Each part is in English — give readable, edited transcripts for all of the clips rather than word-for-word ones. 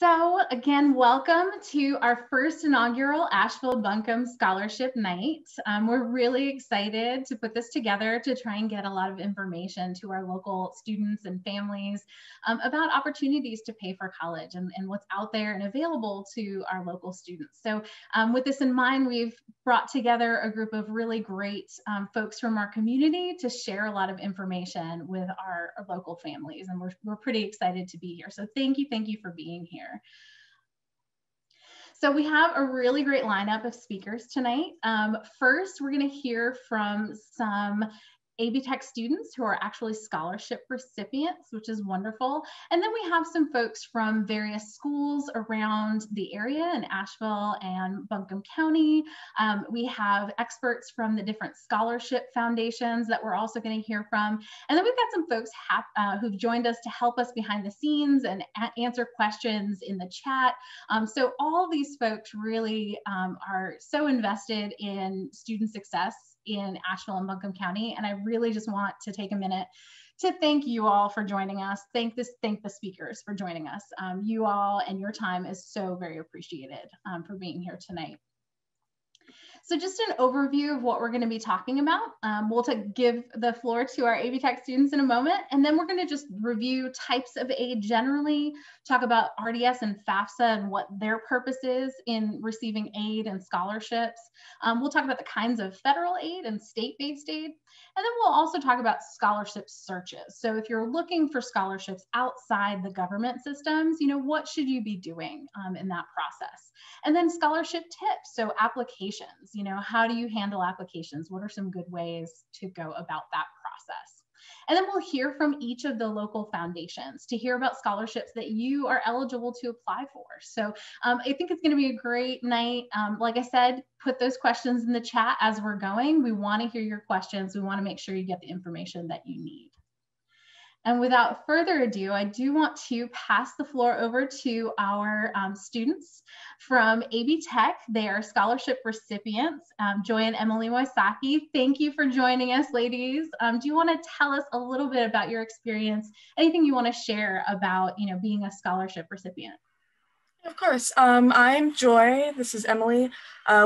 So again, welcome to our first inaugural Asheville-Buncombe Scholarship Night. We're really excited to put this together to try and get a lot of information to our local students and families about opportunities to pay for college and what's out there and available to our local students. So with this in mind, we've brought together a group of really great folks from our community to share a lot of information with our local families, and we're pretty excited to be here. So thank you for being here. So we have a really great lineup of speakers tonight. First, we're going to hear from some AB Tech students who are actually scholarship recipients, which is wonderful. And then we have some folks from various schools around the area in Asheville and Buncombe County. We have experts from the different scholarship foundations that we're also going to hear from. And then we've got some folks who've joined us to help us behind the scenes and answer questions in the chat. So all these folks really are so invested in student success in Asheville and Buncombe County. And I really just want to take a minute to thank you all for joining us. Thank the speakers for joining us. You all and your time is so very appreciated for being here tonight. So just an overview of what we're going to be talking about. We'll give the floor to our AB Tech students in a moment, and then we're going to just review types of aid generally, talk about RDS and FAFSA and what their purpose is in receiving aid and scholarships. We'll talk about the kinds of federal aid and state-based aid, and then we'll also talk about scholarship searches. So if you're looking for scholarships outside the government systems, what should you be doing in that process? And then scholarship tips, so applications. How do you handle applications? What are some good ways to go about that process? And then we'll hear from each of the local foundations to hear about scholarships that you are eligible to apply for. So I think it's going to be a great night. Like I said, put those questions in the chat as we're going. We want to hear your questions. We want to make sure you get the information that you need. And without further ado, I do want to pass the floor over to our students from AB Tech. They are scholarship recipients, Joy and Emily Moisaki. Thank you for joining us, ladies. Do you want to tell us a little bit about your experience? Anything you want to share about, being a scholarship recipient? Of course. I'm Joy. This is Emily.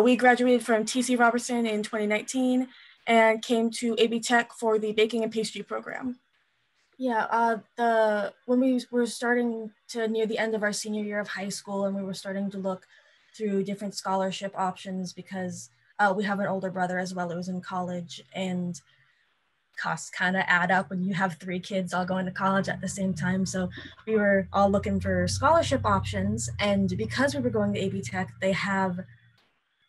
We graduated from TC Robertson in 2019 and came to AB Tech for the baking and pastry program. Yeah, when we were starting to near the end of our senior year of high school, and we were starting to look through different scholarship options because we have an older brother as well who was in college, and costs kind of add up when you have 3 kids all going to college at the same time. So we were all looking for scholarship options, and because we were going to AB Tech, they have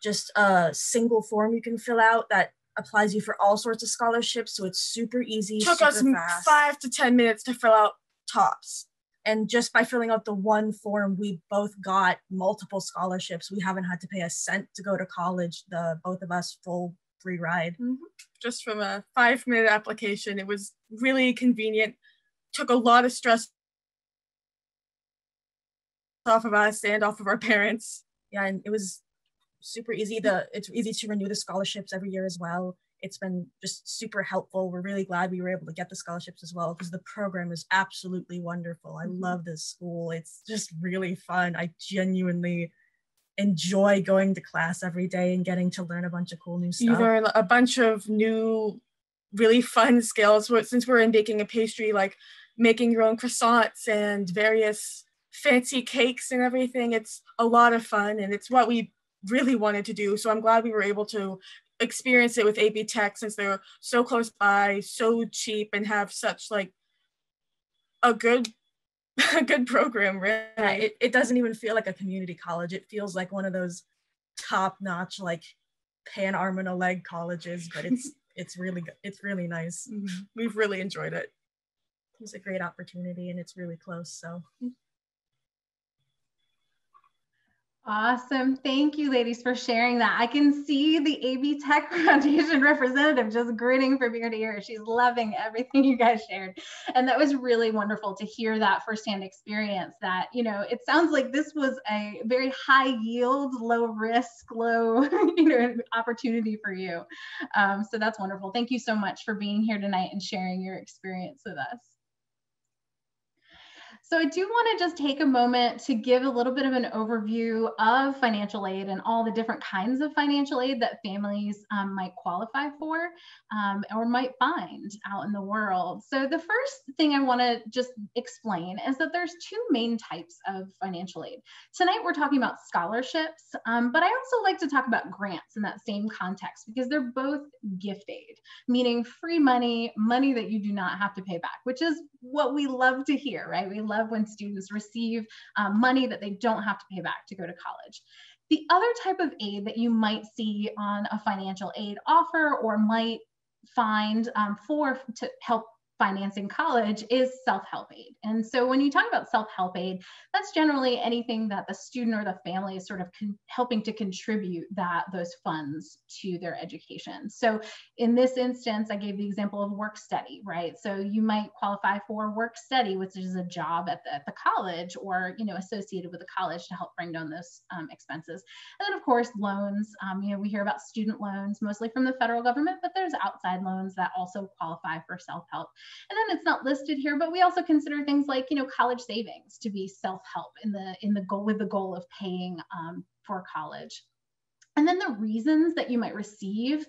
just a single form you can fill out that applies you for all sorts of scholarships, so it's super easy. Took us fast. 5 to 10 minutes to fill out tops. And just by filling out the one form, we both got multiple scholarships. We haven't had to pay a cent to go to college, both of us full free ride. Mm-hmm. Just from a 5-minute application. It was really convenient. Took a lot of stress off of us and off of our parents. Yeah, and it was super easy. It's easy to renew the scholarships every year as well. It's been just super helpful. We're really glad we were able to get the scholarships as well because the program is absolutely wonderful. I love this school. It's just really fun. I genuinely enjoy going to class every day and getting to learn a bunch of cool new stuff. You learn a bunch of new, really fun skills. Since we're in baking and pastry, like making your own croissants and various fancy cakes and everything. It's a lot of fun, and it's what we really wanted to do. So I'm glad we were able to experience it with AB Tech since they're so close by, so cheap, and have such like a good program, really. Yeah, it doesn't even feel like a community college. It feels like one of those top-notch, like pay an arm and a leg colleges, but it's really good. It's really nice. Mm-hmm. We've really enjoyed it. It's a great opportunity, and it's really close, so. Awesome. Thank you, ladies, for sharing that. I can see the AB Tech Foundation representative just grinning from ear to ear. She's loving everything you guys shared. And that was really wonderful to hear that firsthand experience that, it sounds like this was a very high yield, low risk, low, opportunity for you. So that's wonderful. Thank you so much for being here tonight and sharing your experience with us. So I do want to just take a moment to give a little bit of an overview of financial aid and all the different kinds of financial aid that families might qualify for or might find out in the world. So the first thing I want to just explain is that there's two main types of financial aid. Tonight we're talking about scholarships, but I also like to talk about grants in that same context because they're both gift aid, meaning free money, money that you do not have to pay back, which is what we love to hear, right? We love when students receive money that they don't have to pay back to go to college. The other type of aid that you might see on a financial aid offer or might find to help financing college is self-help aid. And so when you talk about self-help aid, that's generally anything that the student or the family is sort of helping to contribute those funds to their education. So in this instance, I gave the example of work study, right? So you might qualify for work study, which is a job at the college or, associated with the college to help bring down those expenses. And then of course, loans, we hear about student loans, mostly from the federal government, but there's outside loans that also qualify for self-help. And then it's not listed here, but we also consider things like, college savings to be self-help with the goal of paying for college. And then the reasons that you might receive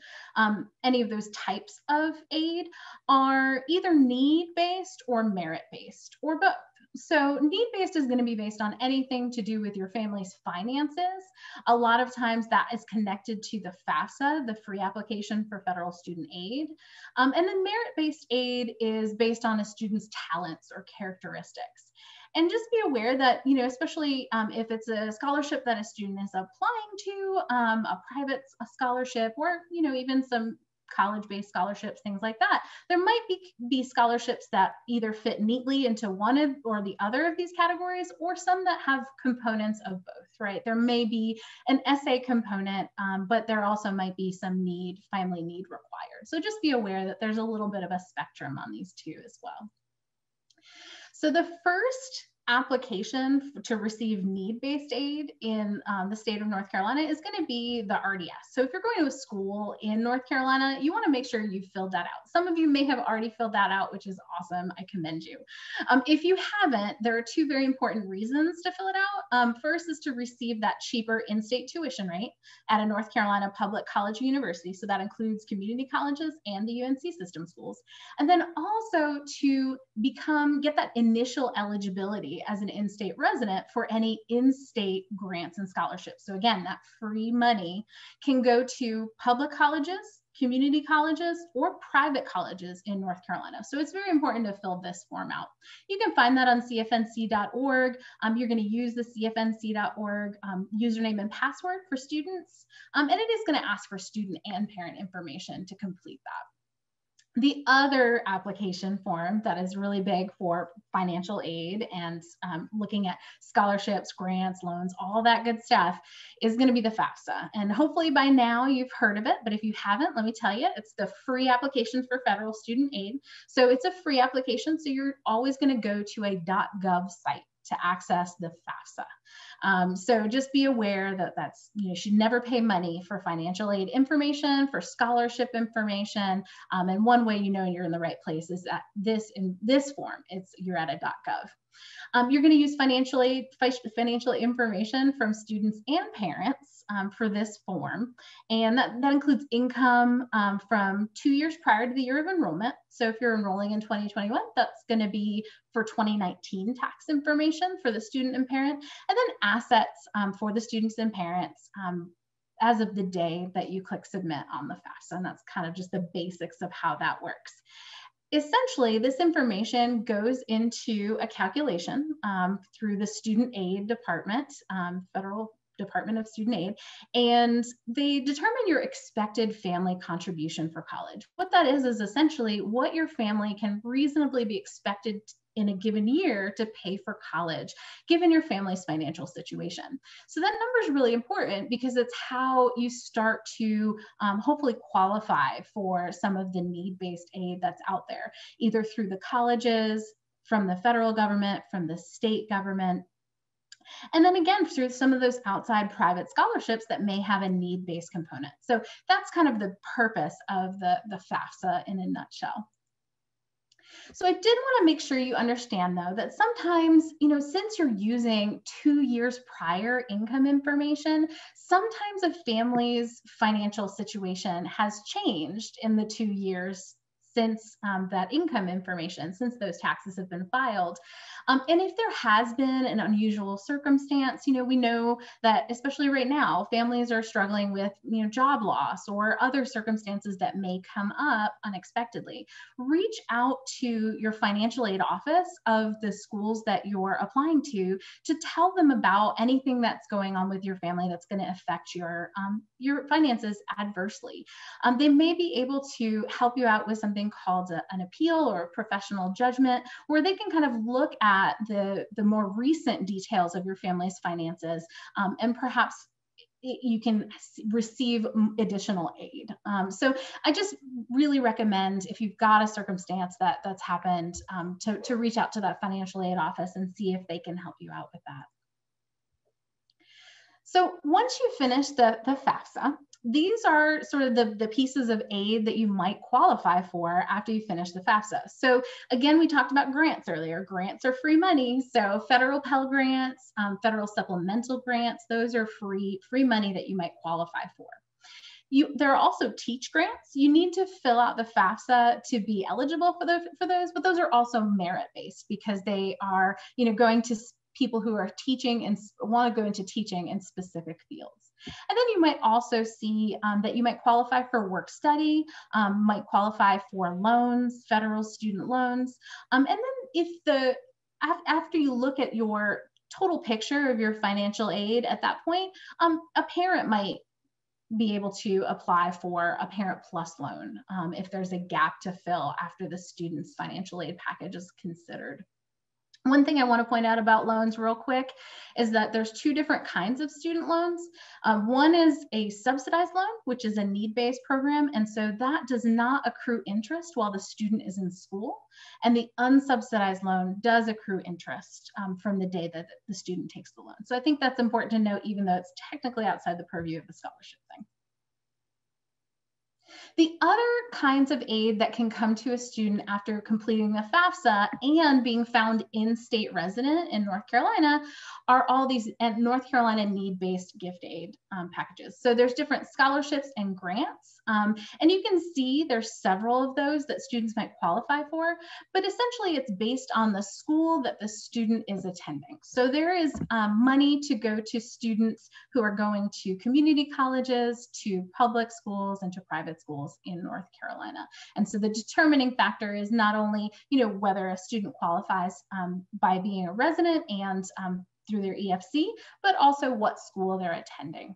any of those types of aid are either need-based or merit-based or both. So need-based is going to be based on anything to do with your family's finances. A lot of times that is connected to the FAFSA, the free application for federal student aid. And then merit-based aid is based on a student's talents or characteristics. And just be aware that, especially if it's a scholarship that a student is applying to, a private scholarship, or, even some college-based scholarships, things like that, there might be scholarships that either fit neatly into one or the other of these categories, or some that have components of both, right? There may be an essay component, but there also might be some family need required. So just be aware that there's a little bit of a spectrum on these two as well. So the first application to receive need-based aid in the state of North Carolina is going to be the RDS. So if you're going to a school in North Carolina, you want to make sure you've filled that out. Some of you may have already filled that out, which is awesome. I commend you. If you haven't, there are two very important reasons to fill it out. First is to receive that cheaper in-state tuition rate at a North Carolina public college or university. So that includes community colleges and the UNC system schools. And then also to get that initial eligibility as an in-state resident for any in-state grants and scholarships. So again, that free money can go to public colleges, community colleges, or private colleges in North Carolina. So it's very important to fill this form out. You can find that on CFNC.org. You're going to use the CFNC.org username and password for students. And it is going to ask for student and parent information to complete that. The other application form that is really big for financial aid and looking at scholarships, grants, loans, all that good stuff is going to be the FAFSA. And hopefully by now you've heard of it, but if you haven't, let me tell you, it's the free application for federal student aid. So it's a free application, so you're always going to go to a .gov site to access the FAFSA. So just be aware that you should never pay money for financial aid information, for scholarship information. And one way you're in the right place is that in this form, you're at a .gov. You're going to use financial information from students and parents for this form. And that includes income from 2 years prior to the year of enrollment. So if you're enrolling in 2021, that's going to be for 2019 tax information for the student and parent, and then assets for the students and parents as of the day that you click submit on the FAFSA. And that's kind of just the basics of how that works. Essentially, this information goes into a calculation through the Student Aid Department, Federal Department of Student Aid, and they determine your expected family contribution for college. What that is essentially what your family can reasonably be expected in a given year to pay for college, given your family's financial situation. So that number is really important because it's how you start to hopefully qualify for some of the need-based aid that's out there, either through the colleges, from the federal government, from the state government, and then again, through some of those outside private scholarships that may have a need-based component. So that's kind of the purpose of the FAFSA in a nutshell. So I did want to make sure you understand, though, that sometimes, since you're using 2 years prior income information, sometimes a family's financial situation has changed in the 2 years since that income information, since those taxes have been filed. And if there has been an unusual circumstance, we know that especially right now, families are struggling with, job loss or other circumstances that may come up unexpectedly. Reach out to your financial aid office of the schools that you're applying to tell them about anything that's going on with your family that's going to affect your finances adversely. They may be able to help you out with something called an appeal or a professional judgment, where they can kind of look at the more recent details of your family's finances, and perhaps you can receive additional aid. So I just really recommend, if you've got a circumstance that's happened, to reach out to that financial aid office and see if they can help you out with that. So once you finish the FAFSA, these are sort of the pieces of aid that you might qualify for after you finish the FAFSA. So again, we talked about grants earlier. Grants are free money. So federal Pell Grants, federal supplemental grants, those are free money that you might qualify for. There are also teach grants. You need to fill out the FAFSA to be eligible for those, but those are also merit-based because they are, going to people who are teaching and want to go into teaching in specific fields. And then you might also see that you might qualify for work study, might qualify for loans, federal student loans. And then after you look at your total picture of your financial aid at that point, a parent might be able to apply for a Parent Plus loan if there's a gap to fill after the student's financial aid package is considered. One thing I want to point out about loans real quick is that there's 2 different kinds of student loans. One is a subsidized loan, which is a need-based program, and so that does not accrue interest while the student is in school. And the unsubsidized loan does accrue interest from the day that the student takes the loan. So I think that's important to note, even though it's technically outside the purview of the scholarship thing. The other kinds of aid that can come to a student after completing the FAFSA and being found in-state resident in North Carolina are all these North Carolina need-based gift aid packages. So there's different scholarships and grants. And you can see there's several of those that students might qualify for, but essentially it's based on the school that the student is attending. So there is money to go to students who are going to community colleges, to public schools, and to private schools in North Carolina. And so the determining factor is not only, whether a student qualifies by being a resident and through their EFC, but also what school they're attending.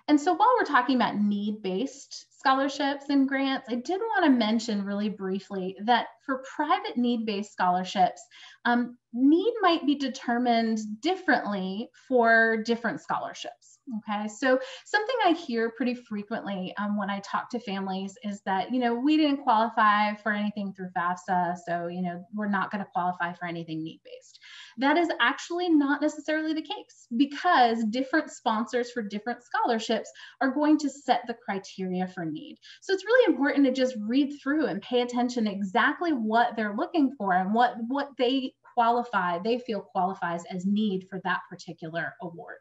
And so while we're talking about need-based scholarships and grants, I did want to mention really briefly that for private need-based scholarships, need might be determined differently for different scholarships. Okay, so something I hear pretty frequently when I talk to families is that, we didn't qualify for anything through FAFSA, so, we're not going to qualify for anything need-based. That is actually not necessarily the case, because different sponsors for different scholarships are going to set the criteria for need. So it's really important to just read through and pay attention to exactly what they're looking for and what they feel qualifies as need for that particular award.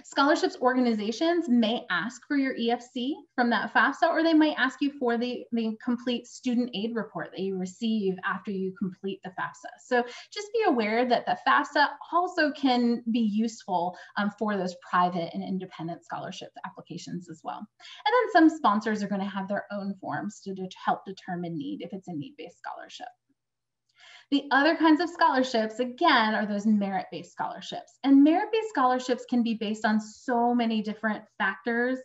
Scholarships organizations may ask for your EFC from that FAFSA, or they might ask you for the complete student aid report that you receive after you complete the FAFSA. So just be aware that the FAFSA also can be useful for those private and independent scholarship applications as well. And then some sponsors are going to have their own forms to help determine need if it's a need-based scholarship. The other kinds of scholarships, again, are those merit-based scholarships. And merit-based scholarships can be based on so many different factors.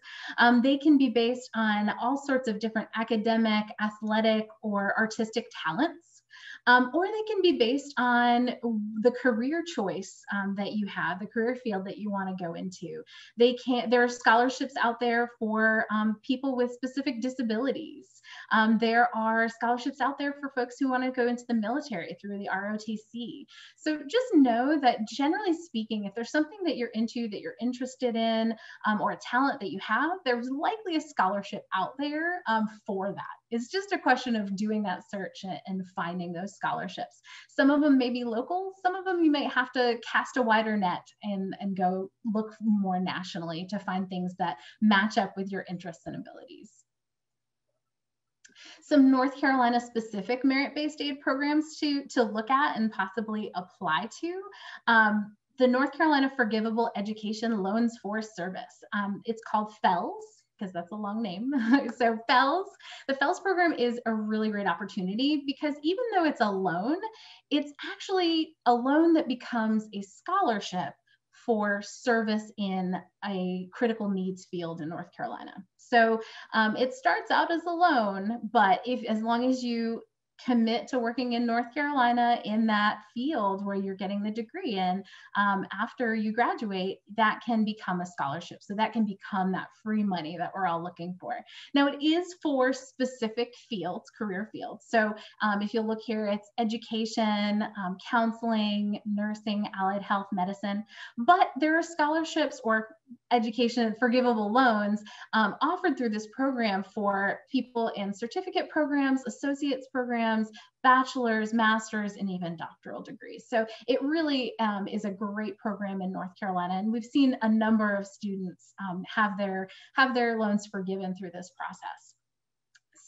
They can be based on all sorts of different academic, athletic, or artistic talents. or they can be based on the career choice that you have, the career field that you want to go into. There are scholarships out there for people with specific disabilities. There are scholarships out there for folks who want to go into the military through the ROTC. So just know that generally speaking, if there's something that you're into, that you're interested in, or a talent that you have, there's likely a scholarship out there for that. It's just a question of doing that search and finding those scholarships. Some of them may be local, some of them you might have to cast a wider net and go look more nationally to find things that match up with your interests and abilities. Some North Carolina specific merit-based aid programs to look at and possibly apply to. The North Carolina Forgivable Education Loans for Service. It's called FELS, because that's a long name. So FELS, the FELS program is a really great opportunity because even though it's a loan, it's actually a loan that becomes a scholarship for service in a critical needs field in North Carolina. So it starts out as a loan, but as long as you commit to working in North Carolina in that field where you're getting the degree in, after you graduate, that can become a scholarship. So that can become that free money that we're all looking for. Now it is for specific fields, career fields. So if you look here, it's education, counseling, nursing, allied health, medicine, but there are scholarships or education forgivable loans offered through this program for people in certificate programs, associates programs, bachelor's, master's, and even doctoral degrees. So it really is a great program in North Carolina, and we've seen a number of students have their loans forgiven through this process.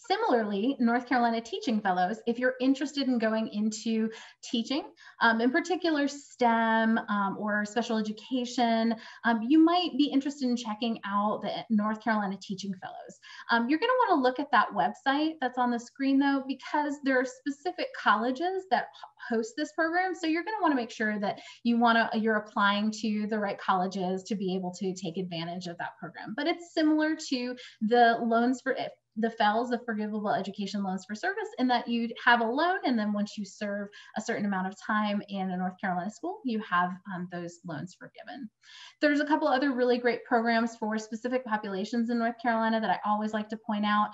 Similarly, North Carolina Teaching Fellows, if you're interested in going into teaching, in particular STEM or special education, you might be interested in checking out the North Carolina Teaching Fellows. You're going to want to look at that website that's on the screen though, because there are specific colleges that host this program. So you're going to want to make sure that you're applying to the right colleges to be able to take advantage of that program. But it's similar to the loans for the FELS, the Forgivable Education Loans for Service, in that you'd have a loan, and then once you serve a certain amount of time in a North Carolina school, you have those loans forgiven. There's a couple other really great programs for specific populations in North Carolina that I always like to point out.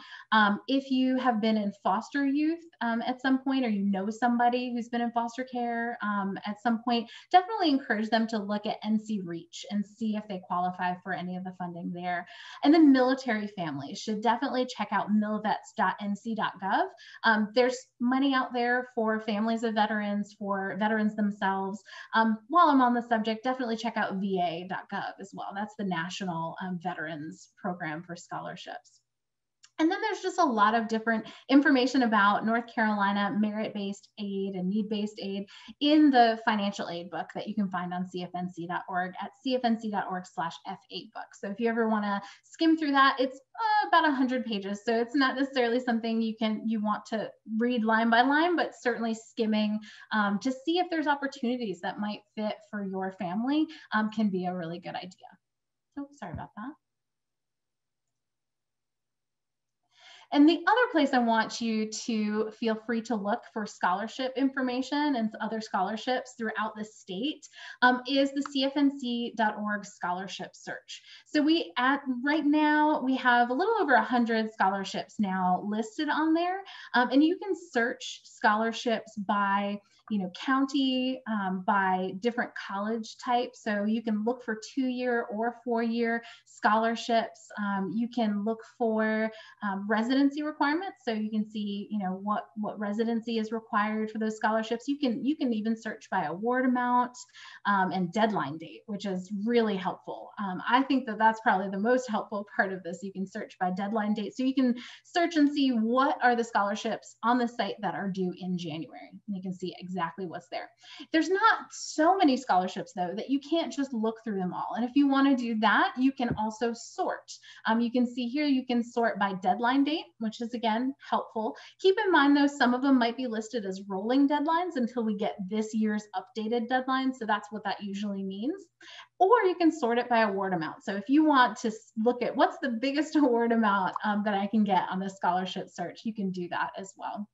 If you have been in foster youth at some point, or you know somebody who's been in foster care at some point, definitely encourage them to look at NC Reach and see if they qualify for any of the funding there. And then military families should definitely check out milvets.nc.gov. There's money out there for families of veterans, for veterans themselves. While I'm on the subject, definitely check out va.gov as well. That's the National Veterans Program for Scholarships. And then there's just a lot of different information about North Carolina merit-based aid and need-based aid in the financial aid book that you can find on CFNC.org at cfnc.org/F8book. So if you ever want to skim through that, it's about 100 pages. So it's not necessarily something you want to read line by line, but certainly skimming to see if there's opportunities that might fit for your family can be a really good idea. Oh, sorry about that. And the other place I want you to feel free to look for scholarship information and other scholarships throughout the state is the CFNC.org scholarship search. So right now we have a little over 100 scholarships now listed on there, and you can search scholarships by county, by different college types. So you can look for 2-year or 4-year scholarships. You can look for residency requirements. So you can see, what residency is required for those scholarships. You can even search by award amount and deadline date, which is really helpful. I think that that's probably the most helpful part of this. You can search by deadline date. So you can search and see what are the scholarships on the site that are due in January. And you can see exactly what's there. There's not so many scholarships though that you can't just look through them all. And if you want to do that, you can also sort. You can see here, you can sort by deadline date, which is again helpful. Keep in mind though, some of them might be listed as rolling deadlines until we get this year's updated deadline. So that's what that usually means. Or you can sort it by award amount. So if you want to look at what's the biggest award amount that I can get on the scholarship search, you can do that as well.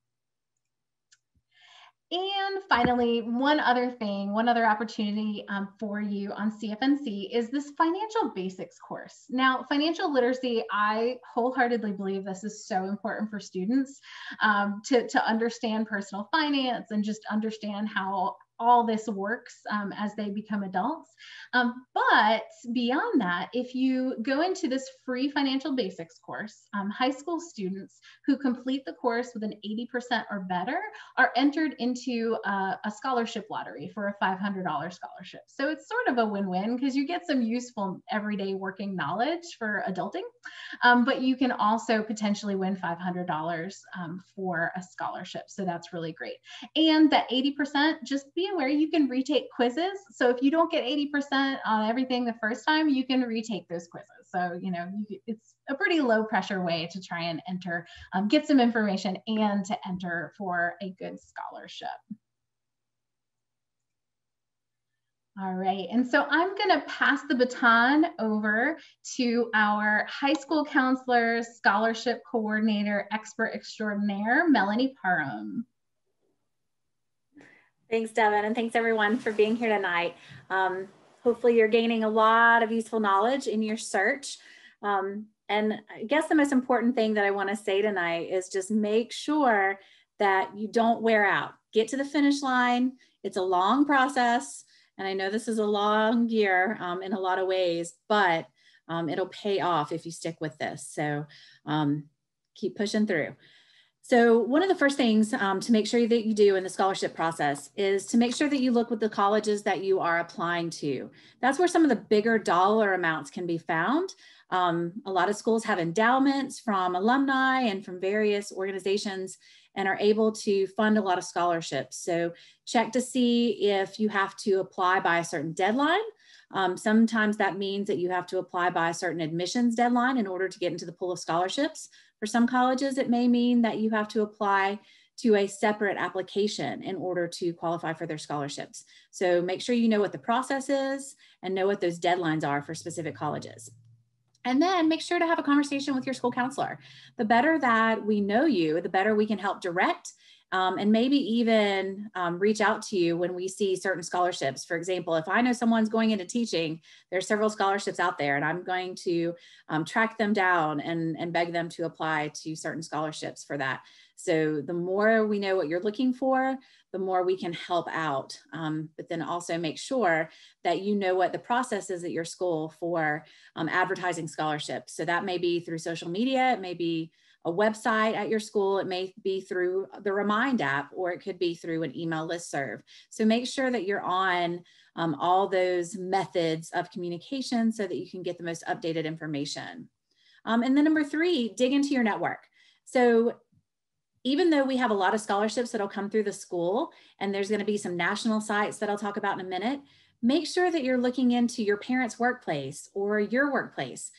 And finally, one other opportunity for you on CFNC is this financial basics course. Now, financial literacy, I wholeheartedly believe this is so important for students to understand personal finance and just understand how all this works as they become adults. But beyond that, if you go into this free financial basics course, high school students who complete the course with an 80% or better are entered into a scholarship lottery for a $500 scholarship. So it's sort of a win-win because you get some useful everyday working knowledge for adulting, but you can also potentially win $500 for a scholarship. So that's really great. And that 80%, just be aware you can retake quizzes. So if you don't get 80% on everything the first time, you can retake those quizzes. So, you know, it's a pretty low pressure way to try and enter, get some information and to enter for a good scholarship. All right, and so I'm gonna pass the baton over to our high school counselor, scholarship coordinator, expert extraordinaire, Melanie Parham. Thanks, Devin, and thanks everyone for being here tonight. Hopefully you're gaining a lot of useful knowledge in your search. And I guess the most important thing that I want to say tonight is just make sure that you don't wear out. Get to the finish line. It's a long process. And I know this is a long year in a lot of ways, but it'll pay off if you stick with this. So keep pushing through. So one of the first things to make sure that you do in the scholarship process is to make sure that you look with the colleges that you are applying to. That's where some of the bigger dollar amounts can be found. A lot of schools have endowments from alumni and from various organizations and are able to fund a lot of scholarships. So check to see if you have to apply by a certain deadline. Sometimes that means that you have to apply by a certain admissions deadline in order to get into the pool of scholarships. For some colleges, it may mean that you have to apply to a separate application in order to qualify for their scholarships. So make sure you know what the process is and know what those deadlines are for specific colleges. And then make sure to have a conversation with your school counselor. The better that we know you, the better we can help direct and maybe even reach out to you when we see certain scholarships. For example, if I know someone's going into teaching, there's several scholarships out there and I'm going to track them down and beg them to apply to certain scholarships for that. So the more we know what you're looking for, the more we can help out. But then also make sure that you know what the process is at your school for advertising scholarships. So that may be through social media, it may be a website at your school, it may be through the Remind app, or it could be through an email listserv. So make sure that you're on all those methods of communication so that you can get the most updated information. And then number 3, dig into your network. So even though we have a lot of scholarships that'll come through the school, and there's going to be some national sites that I'll talk about in a minute, make sure that you're looking into your parents' workplace or your workplace.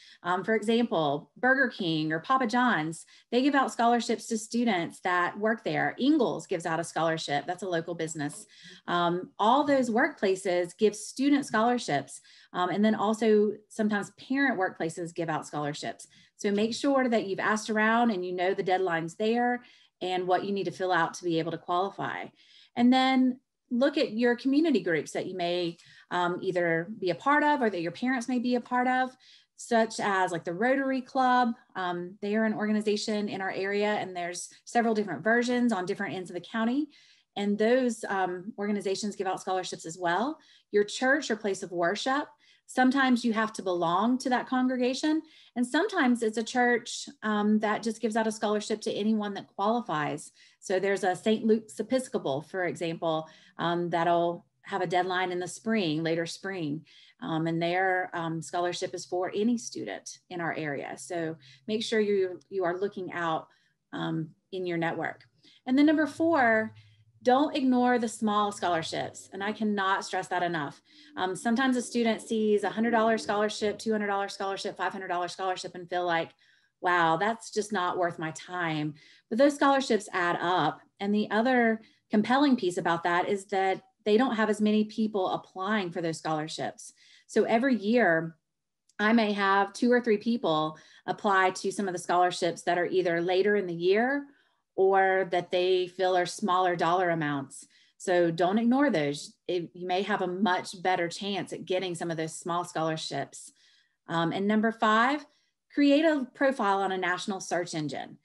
For example, Burger King or Papa John's, they give out scholarships to students that work there. Ingles gives out a scholarship. That's a local business. All those workplaces give student scholarships. And then also sometimes parent workplaces give out scholarships. So make sure that you've asked around and you know the deadlines there and what you need to fill out to be able to qualify. And then look at your community groups that you may either be a part of or that your parents may be a part of, such as like the Rotary Club. They are an organization in our area and there's several different versions on different ends of the county. And those organizations give out scholarships as well. Your church or place of worship, sometimes you have to belong to that congregation. And sometimes it's a church that just gives out a scholarship to anyone that qualifies. So there's a St. Luke's Episcopal, for example, that'll have a deadline in the spring, later spring. And their scholarship is for any student in our area. So make sure you are looking out in your network. And then number 4, don't ignore the small scholarships. And I cannot stress that enough. Sometimes a student sees a $100 scholarship, $200 scholarship, $500 scholarship and feel like, wow, that's just not worth my time. But those scholarships add up. And the other compelling piece about that is that they don't have as many people applying for those scholarships. So every year, I may have 2 or 3 people apply to some of the scholarships that are either later in the year or that they feel are smaller dollar amounts. So don't ignore those. You may have a much better chance at getting some of those small scholarships. And number 5, create a profile on a national search engine.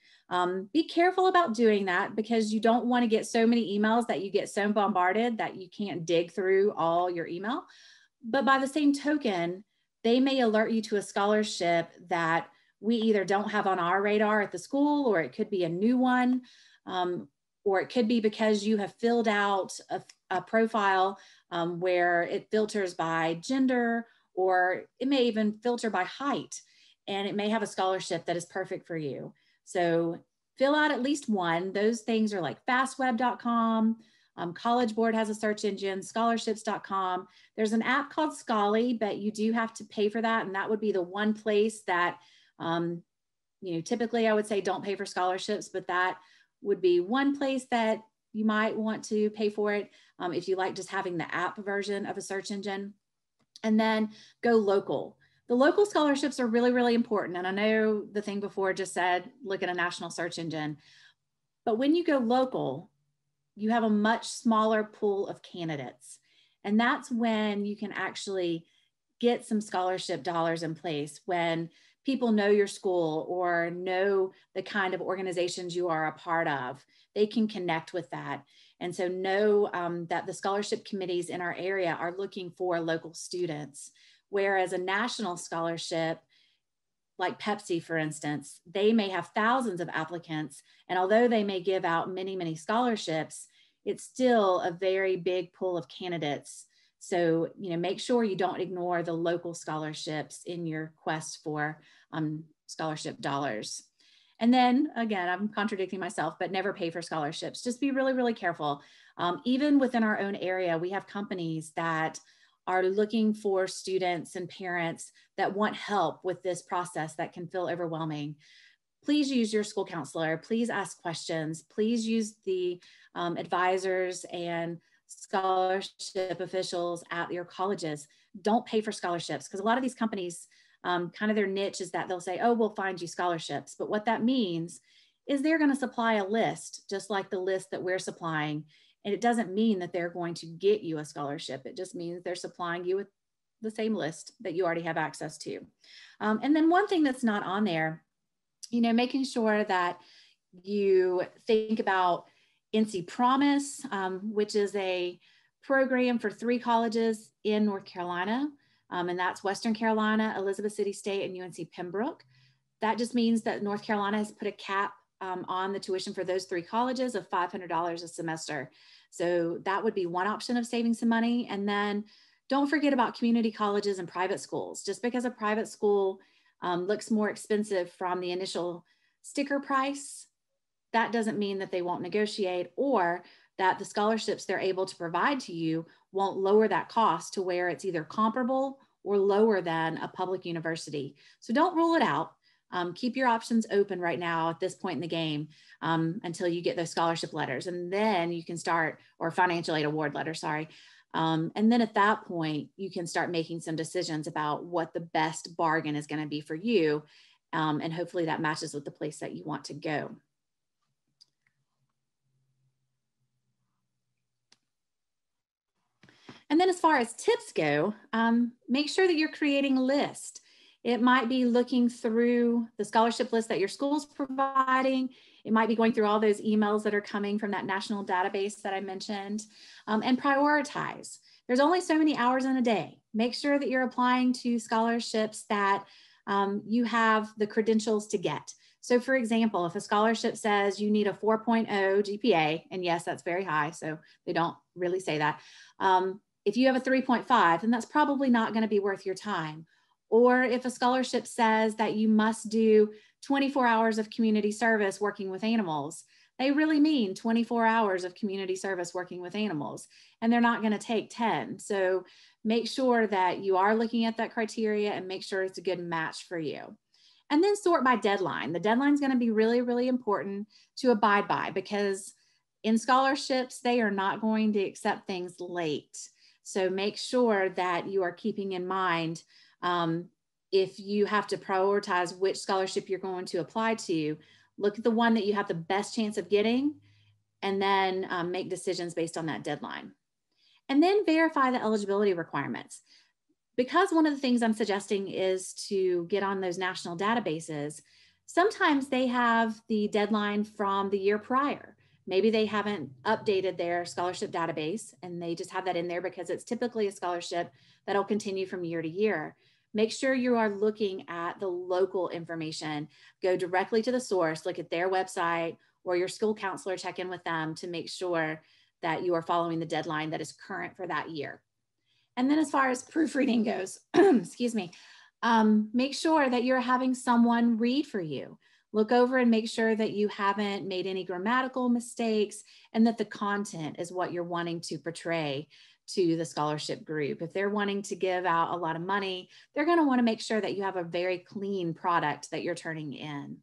Be careful about doing that because you don't want to get so many emails that you get so bombarded that you can't dig through all your email. But by the same token, they may alert you to a scholarship that we either don't have on our radar at the school, or it could be a new one, or it could be because you have filled out a profile where it filters by gender, or it may even filter by height, and it may have a scholarship that is perfect for you. So fill out at least one. Those things are like fastweb.com. College Board has a search engine, scholarships.com. There's an app called Scholly, but you do have to pay for that. And that would be the one place that, typically I would say don't pay for scholarships, but that would be one place that you might want to pay for it if you like just having the app version of a search engine. And then go local. The local scholarships are really, really important. And I know the thing before just said, look at a national search engine. But when you go local, you have a much smaller pool of candidates. And that's when you can actually get some scholarship dollars in place, when people know your school or know the kind of organizations you are a part of. They can connect with that. And so know that the scholarship committees in our area are looking for local students. Whereas a national scholarship, like Pepsi, for instance, they may have thousands of applicants. And although they may give out many, many scholarships, it's still a very big pool of candidates. So, make sure you don't ignore the local scholarships in your quest for scholarship dollars. And then again, I'm contradicting myself, but never pay for scholarships. Just be really, really careful. Even within our own area, we have companies that are looking for students and parents that want help with this process that can feel overwhelming. Please use your school counselor. Please ask questions. Please use the advisors and scholarship officials at your colleges. Don't pay for scholarships, because a lot of these companies, kind of their niche is that they'll say, oh, we'll find you scholarships. But what that means is they're going to supply a list, just like the list that we're supplying. And it doesn't mean that they're going to get you a scholarship. It just means they're supplying you with the same list that you already have access to. And then one thing that's not on there, making sure that you think about NC Promise, which is a program for 3 colleges in North Carolina. And that's Western Carolina, Elizabeth City State, and UNC Pembroke. That just means that North Carolina has put a cap on the tuition for those 3 colleges of $500 a semester. So that would be one option of saving some money. And then don't forget about community colleges and private schools. Just because a private school looks more expensive from the initial sticker price, that doesn't mean that they won't negotiate, or that the scholarships they're able to provide to you won't lower that cost to where it's either comparable or lower than a public university. So don't rule it out. Keep your options open right now at this point in the game until you get those scholarship letters, and then you can start, or financial aid award letter, sorry. And then at that point, you can start making some decisions about what the best bargain is going to be for you. And hopefully that matches with the place that you want to go. And then as far as tips go, make sure that you're creating a list. It might be looking through the scholarship list that your school's providing. It might be going through all those emails that are coming from that national database that I mentioned, and prioritize. There's only so many hours in a day. Make sure that you're applying to scholarships that you have the credentials to get. So for example, if a scholarship says you need a 4.0 GPA, and yes, that's very high, so they don't really say that. If you have a 3.5, then that's probably not going to be worth your time. Or if a scholarship says that you must do 24 hours of community service working with animals, they really mean 24 hours of community service working with animals, and they're not going to take 10. So make sure that you are looking at that criteria and make sure it's a good match for you. And then sort by deadline. The deadline is going to be really, really important to abide by, because in scholarships, they are not going to accept things late. So make sure that you are keeping in mind if you have to prioritize which scholarship you're going to apply to, look at the one that you have the best chance of getting and then make decisions based on that deadline. And then verify the eligibility requirements. Because one of the things I'm suggesting is to get on those national databases, sometimes they have the deadline from the year prior. Maybe they haven't updated their scholarship database and they just have that in there because it's typically a scholarship that'll continue from year to year. Make sure you are looking at the local information. Go directly to the source, look at their website, or your school counselor, check in with them to make sure that you are following the deadline that is current for that year. And then as far as proofreading goes, excuse me, make sure that you're having someone read for you. Look over and make sure that you haven't made any grammatical mistakes and that the content is what you're wanting to portray to the scholarship group. If they're wanting to give out a lot of money, they're going to want to make sure that you have a very clean product that you're turning in.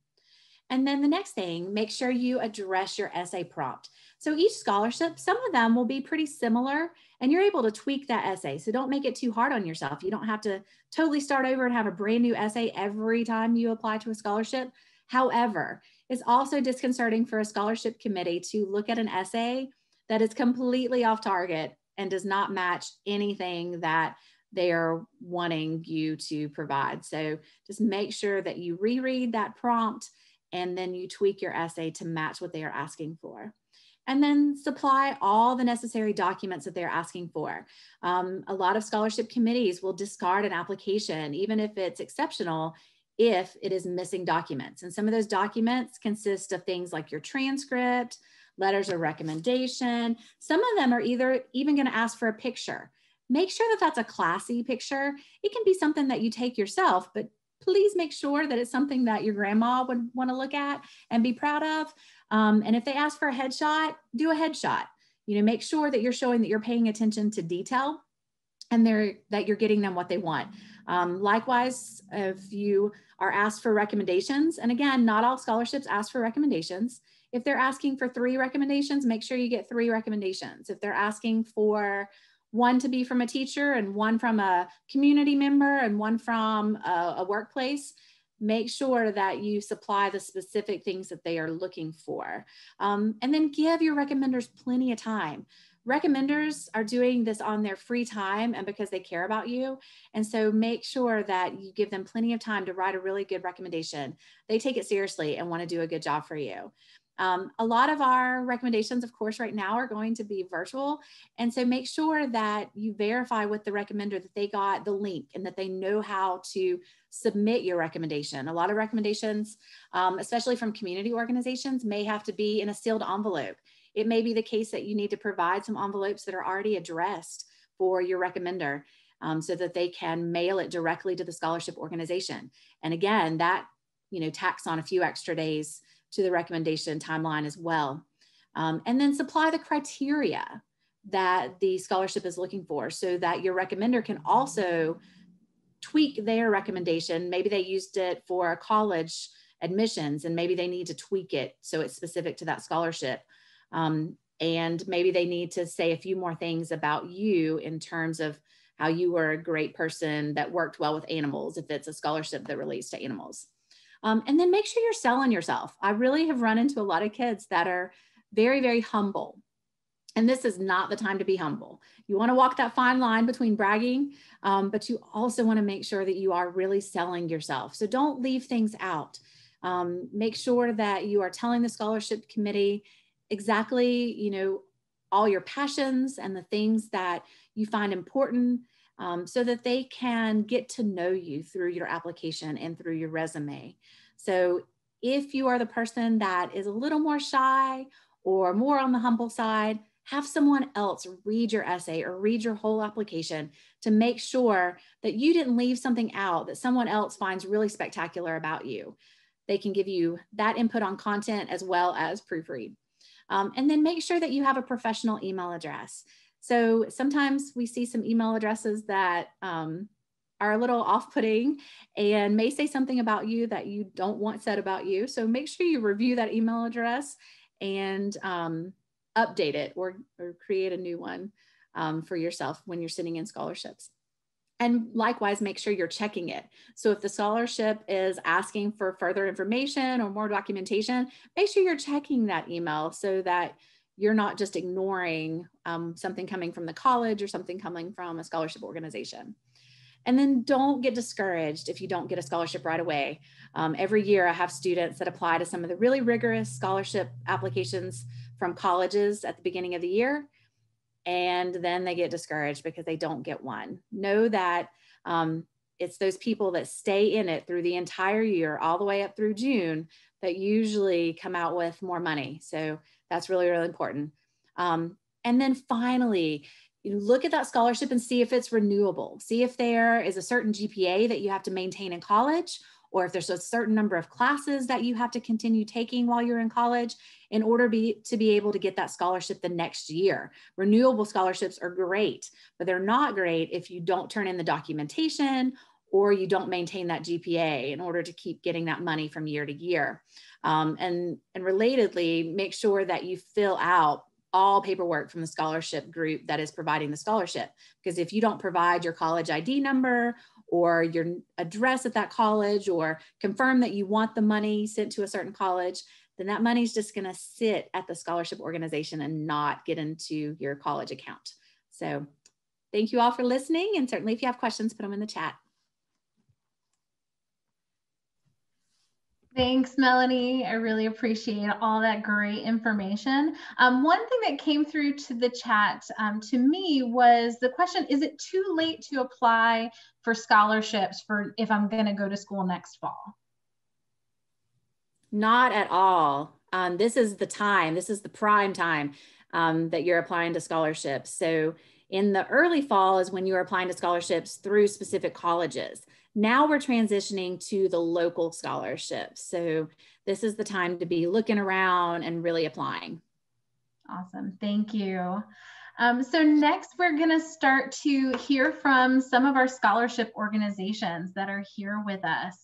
And then the next thing, make sure you address your essay prompt. So each scholarship, some of them will be pretty similar and you're able to tweak that essay. So don't make it too hard on yourself. You don't have to totally start over and have a brand new essay every time you apply to a scholarship. However, it's also disconcerting for a scholarship committee to look at an essay that is completely off target and does not match anything that they are wanting you to provide. So just make sure that you reread that prompt and then you tweak your essay to match what they are asking for. And then supply all the necessary documents that they're asking for. A lot of scholarship committees will discard an application, even if it's exceptional, if it is missing documents. And some of those documents consist of things like your transcript, letters of recommendation. Some of them are even going to ask for a picture. Make sure that that's a classy picture. It can be something that you take yourself, but please make sure that it's something that your grandma would want to look at and be proud of. And if they ask for a headshot, do a headshot. You know, make sure that you're showing that you're paying attention to detail and that you're getting them what they want. Likewise, if you are asked for recommendations, and again, not all scholarships ask for recommendations. If they're asking for 3 recommendations, make sure you get 3 recommendations. If they're asking for 1 to be from a teacher and 1 from a community member and 1 from a workplace, make sure that you supply the specific things that they are looking for. And then give your recommenders plenty of time. Recommenders are doing this on their free time and because they care about you. And so make sure that you give them plenty of time to write a really good recommendation. They take it seriously and want to do a good job for you. A lot of our recommendations, of course, right now are going to be virtual. And so make sure that you verify with the recommender that they got the link and that they know how to submit your recommendation. A lot of recommendations, especially from community organizations, may have to be in a sealed envelope. It may be the case that you need to provide some envelopes that are already addressed for your recommender so that they can mail it directly to the scholarship organization. And again, that, tacks on a few extra days to the recommendation timeline as well. And then supply the criteria that the scholarship is looking for so that your recommender can also tweak their recommendation. Maybe they used it for college admissions and maybe they need to tweak it so it's specific to that scholarship. And maybe they need to say a few more things about you in terms of how you were a great person that worked well with animals, if it's a scholarship that relates to animals. And then make sure you're selling yourself. I really have run into a lot of kids that are very, very humble. And this is not the time to be humble. You want to walk that fine line between bragging, but you also want to make sure that you are really selling yourself. So don't leave things out. Make sure that you are telling the scholarship committee exactly, all your passions and the things that you find important so that they can get to know you through your application and through your resume. So if you are the person that is a little more shy or more on the humble side, have someone else read your essay or read your whole application to make sure that you didn't leave something out that someone else finds really spectacular about you. They can give you that input on content as well as proofread. And then make sure that you have a professional email address. So sometimes we see some email addresses that are a little off-putting and may say something about you that you don't want said about you. So make sure you review that email address and update it or create a new one for yourself when you're sending in scholarships. And likewise, make sure you're checking it. So if the scholarship is asking for further information or more documentation, make sure you're checking that email so that you're not just ignoring something coming from the college or something coming from a scholarship organization. And then don't get discouraged if you don't get a scholarship right away. Every year I have students that apply to some of the really rigorous scholarship applications from colleges at the beginning of the year, and then they get discouraged because they don't get one. Know that it's those people that stay in it through the entire year, all the way up through June, that usually come out with more money. So that's really, really important. And then finally, you look at that scholarship and see if it's renewable. See if there is a certain GPA that you have to maintain in college, or if there's a certain number of classes that you have to continue taking while you're in college in order to be able to get that scholarship the next year. Renewable scholarships are great, but they're not great if you don't turn in the documentation or you don't maintain that GPA in order to keep getting that money from year to year. And relatedly, make sure that you fill out all paperwork from the scholarship group that is providing the scholarship. Because if you don't provide your college ID number or your address at that college, or confirm that you want the money sent to a certain college, then that money is just gonna sit at the scholarship organization and not get into your college account. So thank you all for listening. And certainly if you have questions, put them in the chat. Thanks, Melanie. I really appreciate all that great information. One thing that came through to the chat to me was the question, is it too late to apply for scholarships for if I'm going to go to school next fall? Not at all. This is the time, this is the prime time that you're applying to scholarships. So in the early fall is when you're applying to scholarships through specific colleges. Now we're transitioning to the local scholarships. So this is the time to be looking around and really applying. Awesome, thank you. So next we're gonna start to hear from some of our scholarship organizations that are here with us.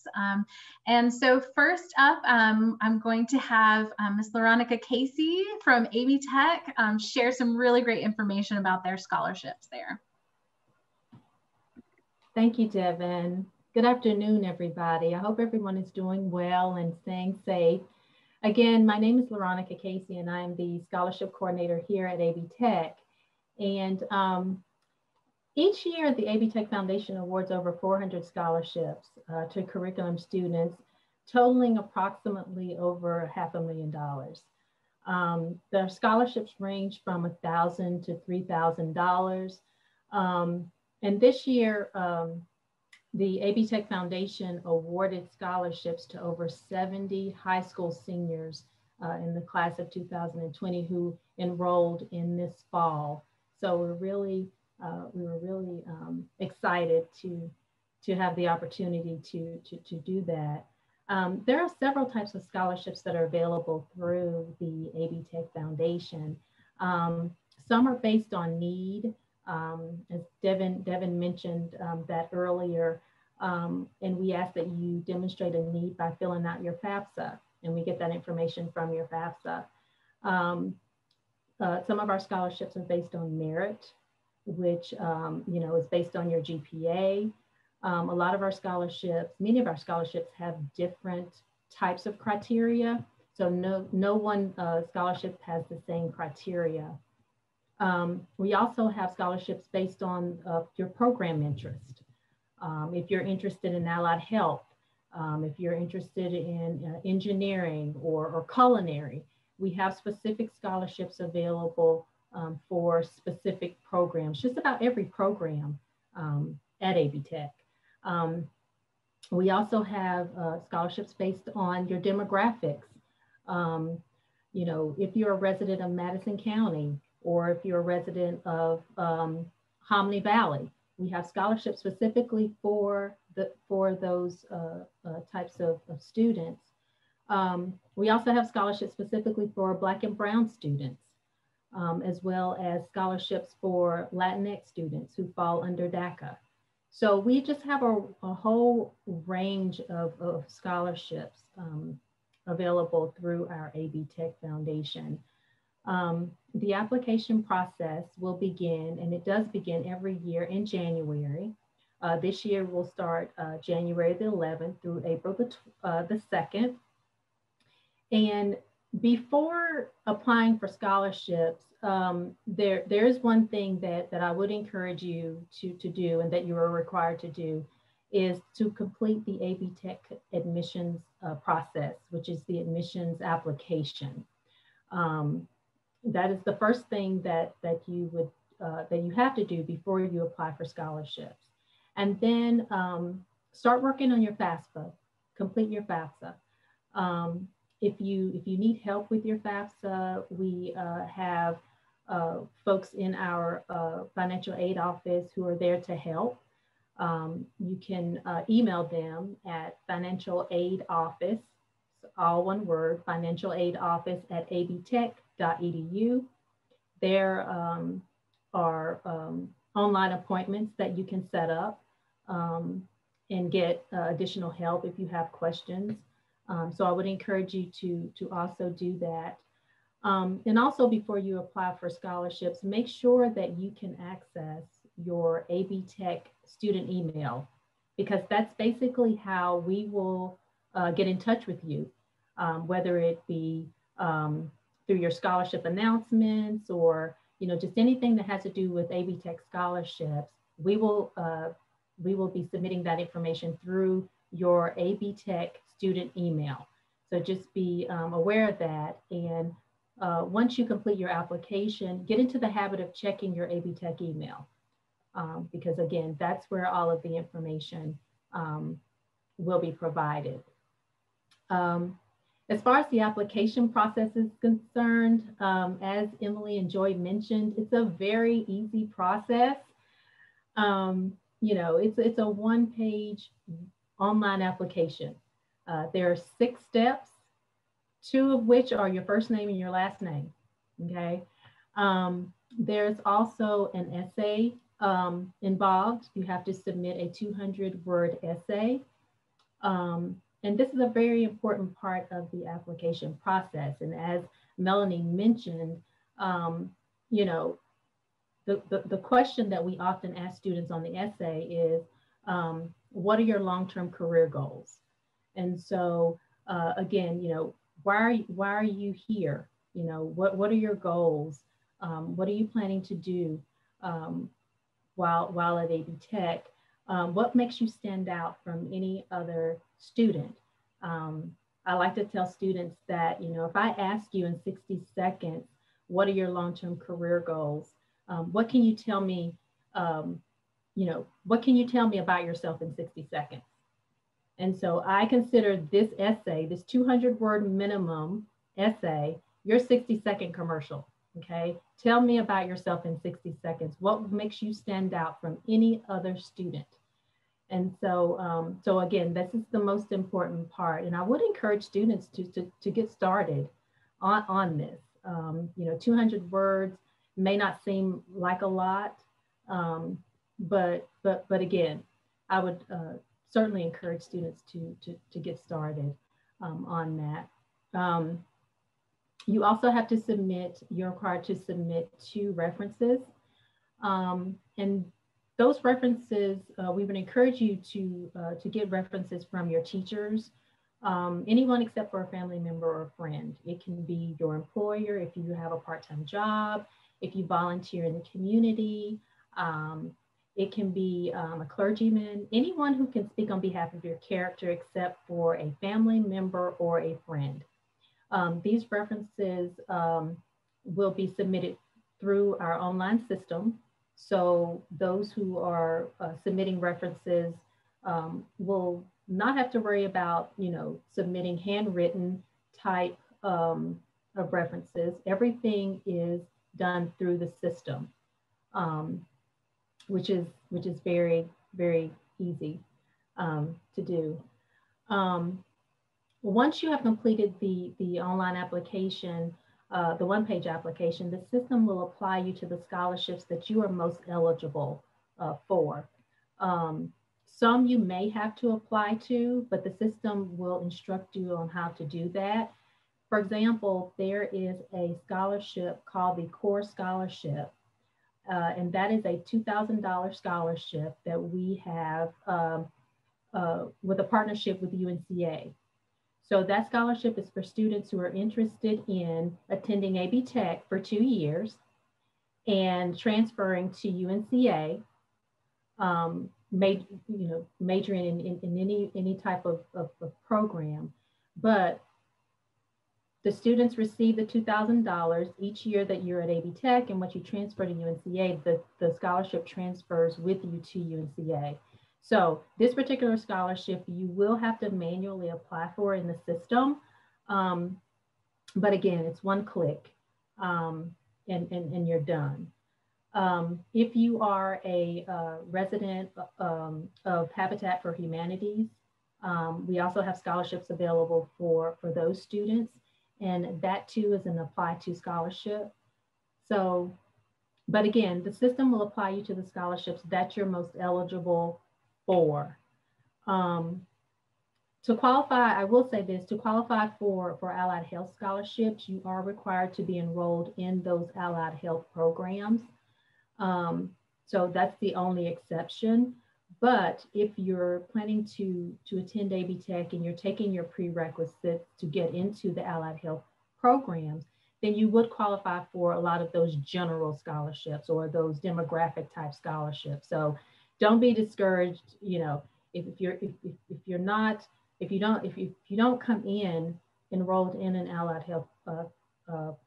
And so first up, I'm going to have Ms. Veronica Casey from AB Tech share some really great information about their scholarships there. Thank you, Devin. Good afternoon, everybody. I hope everyone is doing well and staying safe. Again, my name is Veronica Casey, and I am the scholarship coordinator here at AB Tech. And each year, the AB Tech Foundation awards over 400 scholarships to curriculum students, totaling approximately over $500,000. The scholarships range from $1,000 to $3,000. And this year, the AB Tech Foundation awarded scholarships to over 70 high school seniors in the class of 2020 who enrolled in this fall. So we were really excited to have the opportunity to do that. There are several types of scholarships that are available through the AB Tech Foundation. Some are based on need. As Devin mentioned that earlier, and we ask that you demonstrate a need by filling out your FAFSA, and we get that information from your FAFSA. Some of our scholarships are based on merit, which is based on your GPA. A lot of our scholarships, many of our scholarships have different types of criteria, so no one scholarship has the same criteria. We also have scholarships based on your program interest. If you're interested in allied health, if you're interested in engineering or culinary, we have specific scholarships available for specific programs, just about every program at AB Tech. We also have scholarships based on your demographics. If you're a resident of Madison County, or if you're a resident of Hominy Valley, we have scholarships specifically for those types of students. We also have scholarships specifically for Black and Brown students, as well as scholarships for Latinx students who fall under DACA. So we just have a whole range of scholarships available through our AB Tech Foundation. The application process will begin, and it does begin every year in January. This year we'll start January the 11th through April the 2nd. And before applying for scholarships, there is one thing that I would encourage you to do, and that you are required to do, is to complete the AB Tech admissions process, which is the admissions application. That is the first thing that you would that you have to do before you apply for scholarships. And then start working on your FAFSA. Complete your FAFSA. If you need help with your FAFSA, we have folks in our financial aid office who are there to help. You can email them at financialaidoffice, all one word, financialaidoffice@abtech.edu. There are online appointments that you can set up and get additional help if you have questions. So I would encourage you to also do that. And also, before you apply for scholarships, make sure that you can access your AB Tech student email, because that's basically how we will get in touch with you, whether it be through your scholarship announcements, or just anything that has to do with AB Tech scholarships. We will be submitting that information through your AB Tech student email. So just be aware of that. And once you complete your application, get into the habit of checking your AB Tech email, because again, that's where all of the information will be provided. As far as the application process is concerned, as Emily and Joy mentioned, it's a very easy process. It's a one-page online application. There are 6 steps, 2 of which are your first name and your last name, okay? There's also an essay involved. You have to submit a 200-word essay. And this is a very important part of the application process. And as Melanie mentioned, the question that we often ask students on the essay is, what are your long-term career goals? And so again, why are you here? What are your goals? What are you planning to do while at AB Tech? What makes you stand out from any other student? I like to tell students that, if I ask you in 60 seconds, what are your long-term career goals? What can you tell me? What can you tell me about yourself in 60 seconds? And so I consider this essay, this 200-word minimum essay, your 60-second commercial, okay? Tell me about yourself in 60 seconds. What makes you stand out from any other student? And so, so again, this is the most important part. And I would encourage students to get started on this. 200 words may not seem like a lot, but again, I would certainly encourage students to get started on that. You also have to submit, you're required to submit 2 references. And those references, we would encourage you to get references from your teachers, anyone except for a family member or a friend. It can be your employer if you have a part-time job, if you volunteer in the community. It can be a clergyman, anyone who can speak on behalf of your character except for a family member or a friend. These references will be submitted through our online system. So those who are submitting references will not have to worry about, submitting handwritten type of references. Everything is done through the system, which is very, very easy to do. Once you have completed the online application, the one-page application, the system will apply you to the scholarships that you are most eligible for. Some you may have to apply to, but the system will instruct you on how to do that. For example, there is a scholarship called the Core Scholarship, and that is a $2,000 scholarship that we have with a partnership with UNCA. So that scholarship is for students who are interested in attending AB Tech for 2 years and transferring to UNCA, majoring in any type of program. But the students receive the $2,000 each year that you're at AB Tech, and once you transfer to UNCA, the scholarship transfers with you to UNCA. So this particular scholarship, you will have to manually apply for in the system. But again, it's one click and you're done. If you are a resident of Habitat for Humanities, we also have scholarships available for those students. And that too is an apply to scholarship. So, but again, the system will apply you to the scholarships that you're most eligible for. To qualify, I will say this, to qualify for allied health scholarships, you are required to be enrolled in those allied health programs. So that's the only exception. But if you're planning to attend AB Tech and you're taking your prerequisites to get into the allied health programs, then you would qualify for a lot of those general scholarships or those demographic type scholarships. So don't be discouraged, you know, if you don't come in enrolled in an allied health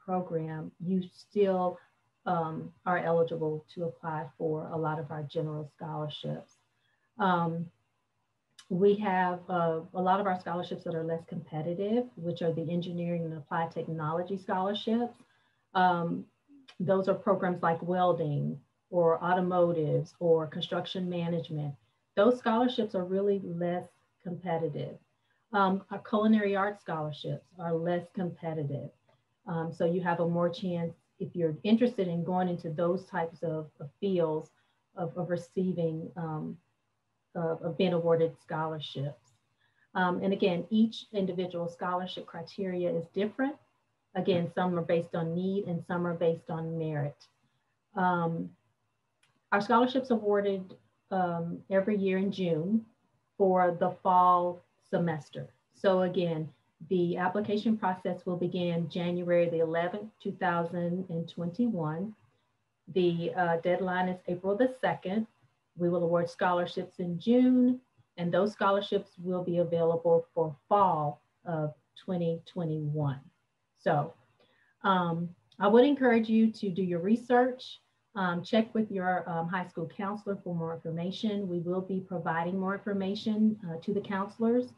program, you still are eligible to apply for a lot of our general scholarships. We have a lot of our scholarships that are less competitive, which are the engineering and applied technology scholarships. Those are programs like welding or automotives or construction management. Those scholarships are really less competitive. Our culinary arts scholarships are less competitive. So you have a more chance, if you're interested in going into those types of fields, of receiving, of being awarded scholarships. And again, each individual scholarship criteria is different. Again, some are based on need and some are based on merit. Our scholarships are awarded every year in June for the fall semester. So again, the application process will begin January the 11th, 2021. The deadline is April the 2nd. We will award scholarships in June, and those scholarships will be available for fall of 2021. So I would encourage you to do your research, check with your high school counselor for more information. We will be providing more information to the counselors.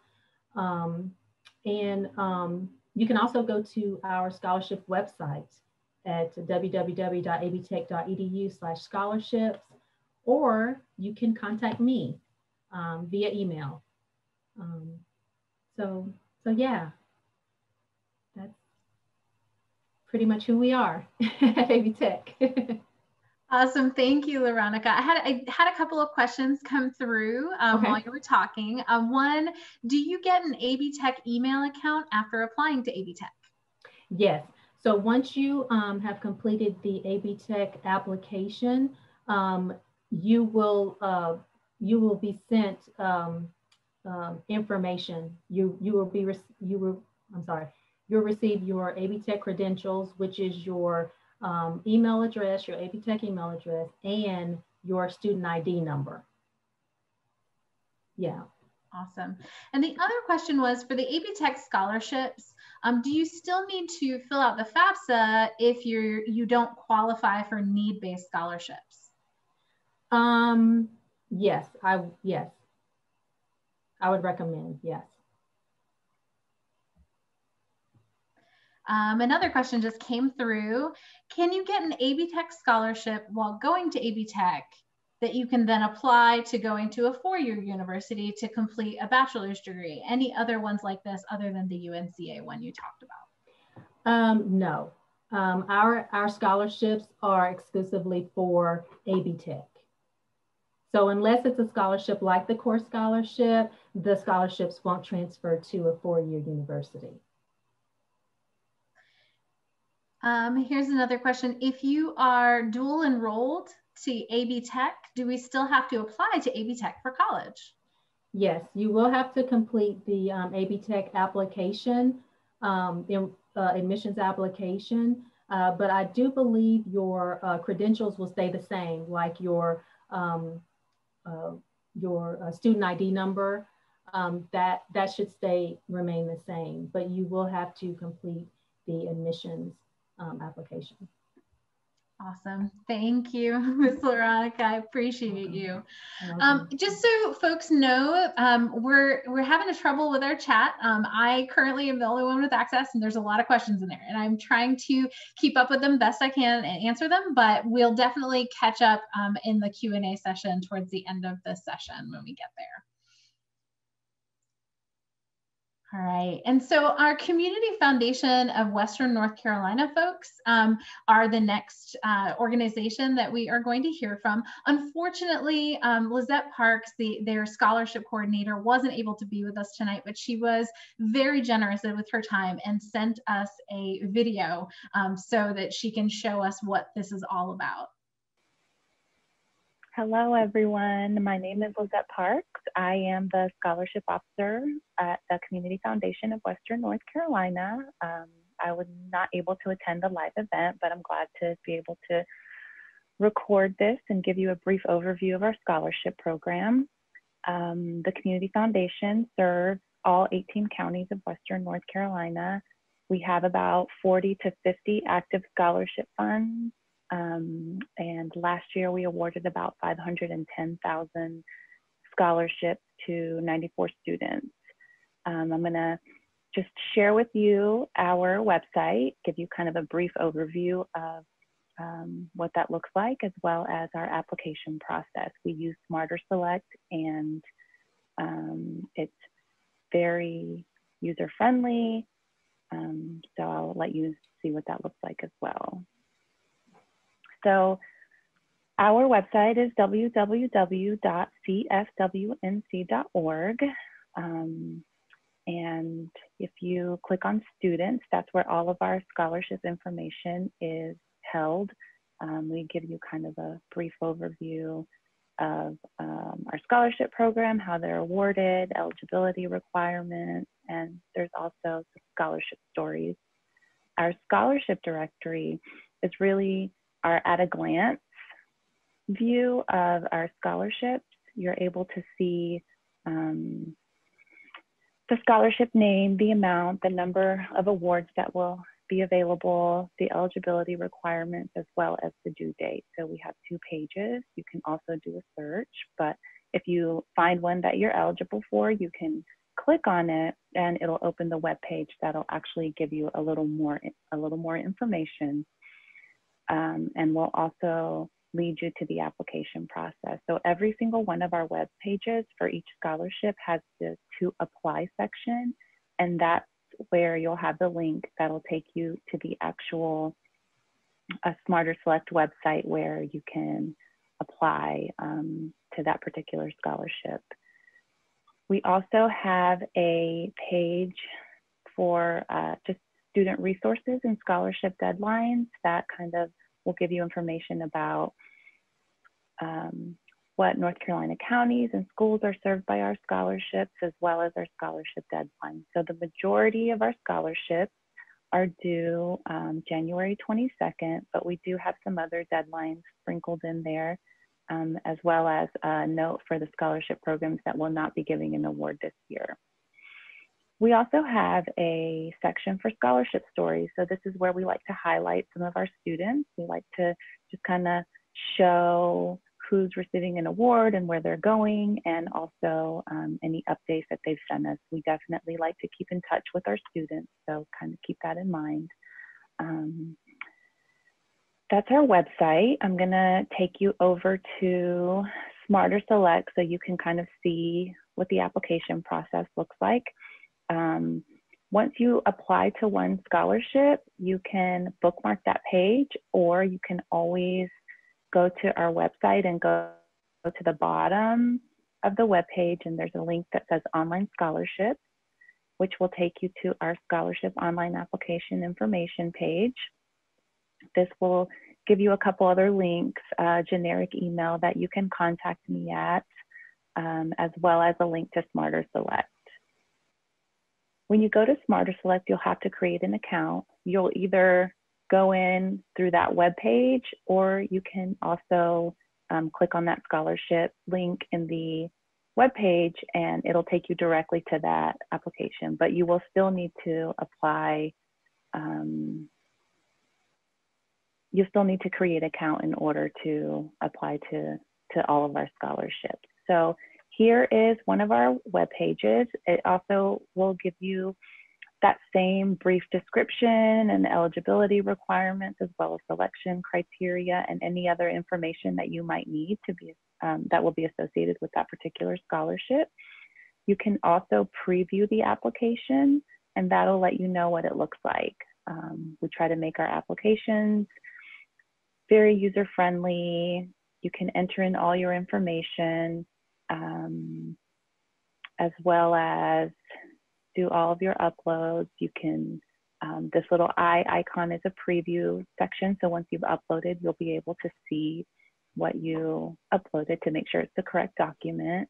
You can also go to our scholarship website at www.abtech.edu/scholarships, or you can contact me via email. So yeah, that's pretty much who we are at AB Tech. Awesome. Thank you, Veronica. I had a couple of questions come through while you were talking. One, do you get an AB Tech email account after applying to AB Tech? Yes. So once you have completed the AB Tech application, you will be sent information. You'll receive your AB Tech credentials, which is your email address, your AB Tech email address, and your student ID number. Yeah. Awesome. And the other question was, for the AB Tech scholarships, do you still need to fill out the FAFSA if you don't qualify for need-based scholarships? Yes, I would recommend, yes. Another question just came through. Can you get an AB Tech scholarship while going to AB Tech that you can then apply to going to a four-year university to complete a bachelor's degree? Any other ones like this other than the UNCA one you talked about? No. Our scholarships are exclusively for AB Tech. So unless it's a scholarship like the core scholarship, the scholarships won't transfer to a four-year university. Here's another question. If you are dual enrolled to AB Tech, do we still have to apply to AB Tech for college? Yes, you will have to complete the AB Tech application, admissions application, but I do believe your credentials will stay the same, like um, student ID number, that should remain the same, but you will have to complete the admissions application. Awesome. Thank you, Ms. Veronica. I appreciate you. Just so folks know, we're having a trouble with our chat. I currently am the only one with access, and there's a lot of questions in there, and I'm trying to keep up with them best I can and answer them, but we'll definitely catch up in the Q&A session towards the end of this session when we get there. All right, and so our Community Foundation of Western North Carolina folks are the next organization that we are going to hear from. Unfortunately, Lizette Parks, their scholarship coordinator, wasn't able to be with us tonight, but she was very generous with her time and sent us a video so that she can show us what this is all about. Hello, everyone. My name is Lizette Parks. I am the scholarship officer at the Community Foundation of Western North Carolina. I was not able to attend the live event, but I'm glad to be able to record this and give you a brief overview of our scholarship program. The Community Foundation serves all 18 counties of Western North Carolina. We have about 40 to 50 active scholarship funds. And last year we awarded about 510,000 scholarships to 94 students. I'm gonna just share with you our website, give you kind of a brief overview of what that looks like, as well as our application process. We use Smarter Select, and it's very user-friendly. So I'll let you see what that looks like as well. So our website is www.cfwnc.org. And if you click on students, that's where all of our scholarship information is held. We give you kind of a brief overview of our scholarship program, how they're awarded, eligibility requirements, and there's also scholarship stories. Our scholarship directory is really our at-a-glance view of our scholarships. You're able to see the scholarship name, the amount, the number of awards that will be available, the eligibility requirements, as well as the due date. So we have 2 pages. You can also do a search, but if you find one that you're eligible for, you can click on it and it'll open the web page that'll actually give you a little more information. And we'll also lead you to the application process. So every single one of our web pages for each scholarship has the to apply section, and that's where you'll have the link that'll take you to the actual Smarter Select website where you can apply to that particular scholarship. We also have a page for just student resources and scholarship deadlines that kind of will give you information about what North Carolina counties and schools are served by our scholarships, as well as our scholarship deadlines. So the majority of our scholarships are due January 22nd, but we do have some other deadlines sprinkled in there, as well as a note for the scholarship programs that will not be giving an award this year. We also have a section for scholarship stories. So this is where we like to highlight some of our students. We like to just kind of show who's receiving an award and where they're going, and also any updates that they've sent us. We definitely like to keep in touch with our students, so kind of keep that in mind. That's our website. I'm gonna take you over to Smarter Select so you can kind of see what the application process looks like. Once you apply to one scholarship, you can bookmark that page, or you can always go to our website and go to the bottom of the web page, and there's a link that says Online Scholarships, which will take you to our scholarship online application information page. This will give you a couple other links, generic email that you can contact me at. as well as a link to Smarter Select. When you go to Smarter Select, you'll have to create an account. You'll either go in through that web page, or you can also click on that scholarship link in the web page and it'll take you directly to that application, but you will still need to apply. You still need to create an account in order to apply to all of our scholarships. So here is one of our web pages. It also will give you that same brief description and eligibility requirements, as well as selection criteria and any other information that you might need to be that will be associated with that particular scholarship. You can also preview the application, and that'll let you know what it looks like. We try to make our applications very user-friendly. You can enter in all your information, as well as do all of your uploads. You can, this little eye icon is a preview section. So once you've uploaded, you'll be able to see what you uploaded to make sure it's the correct document.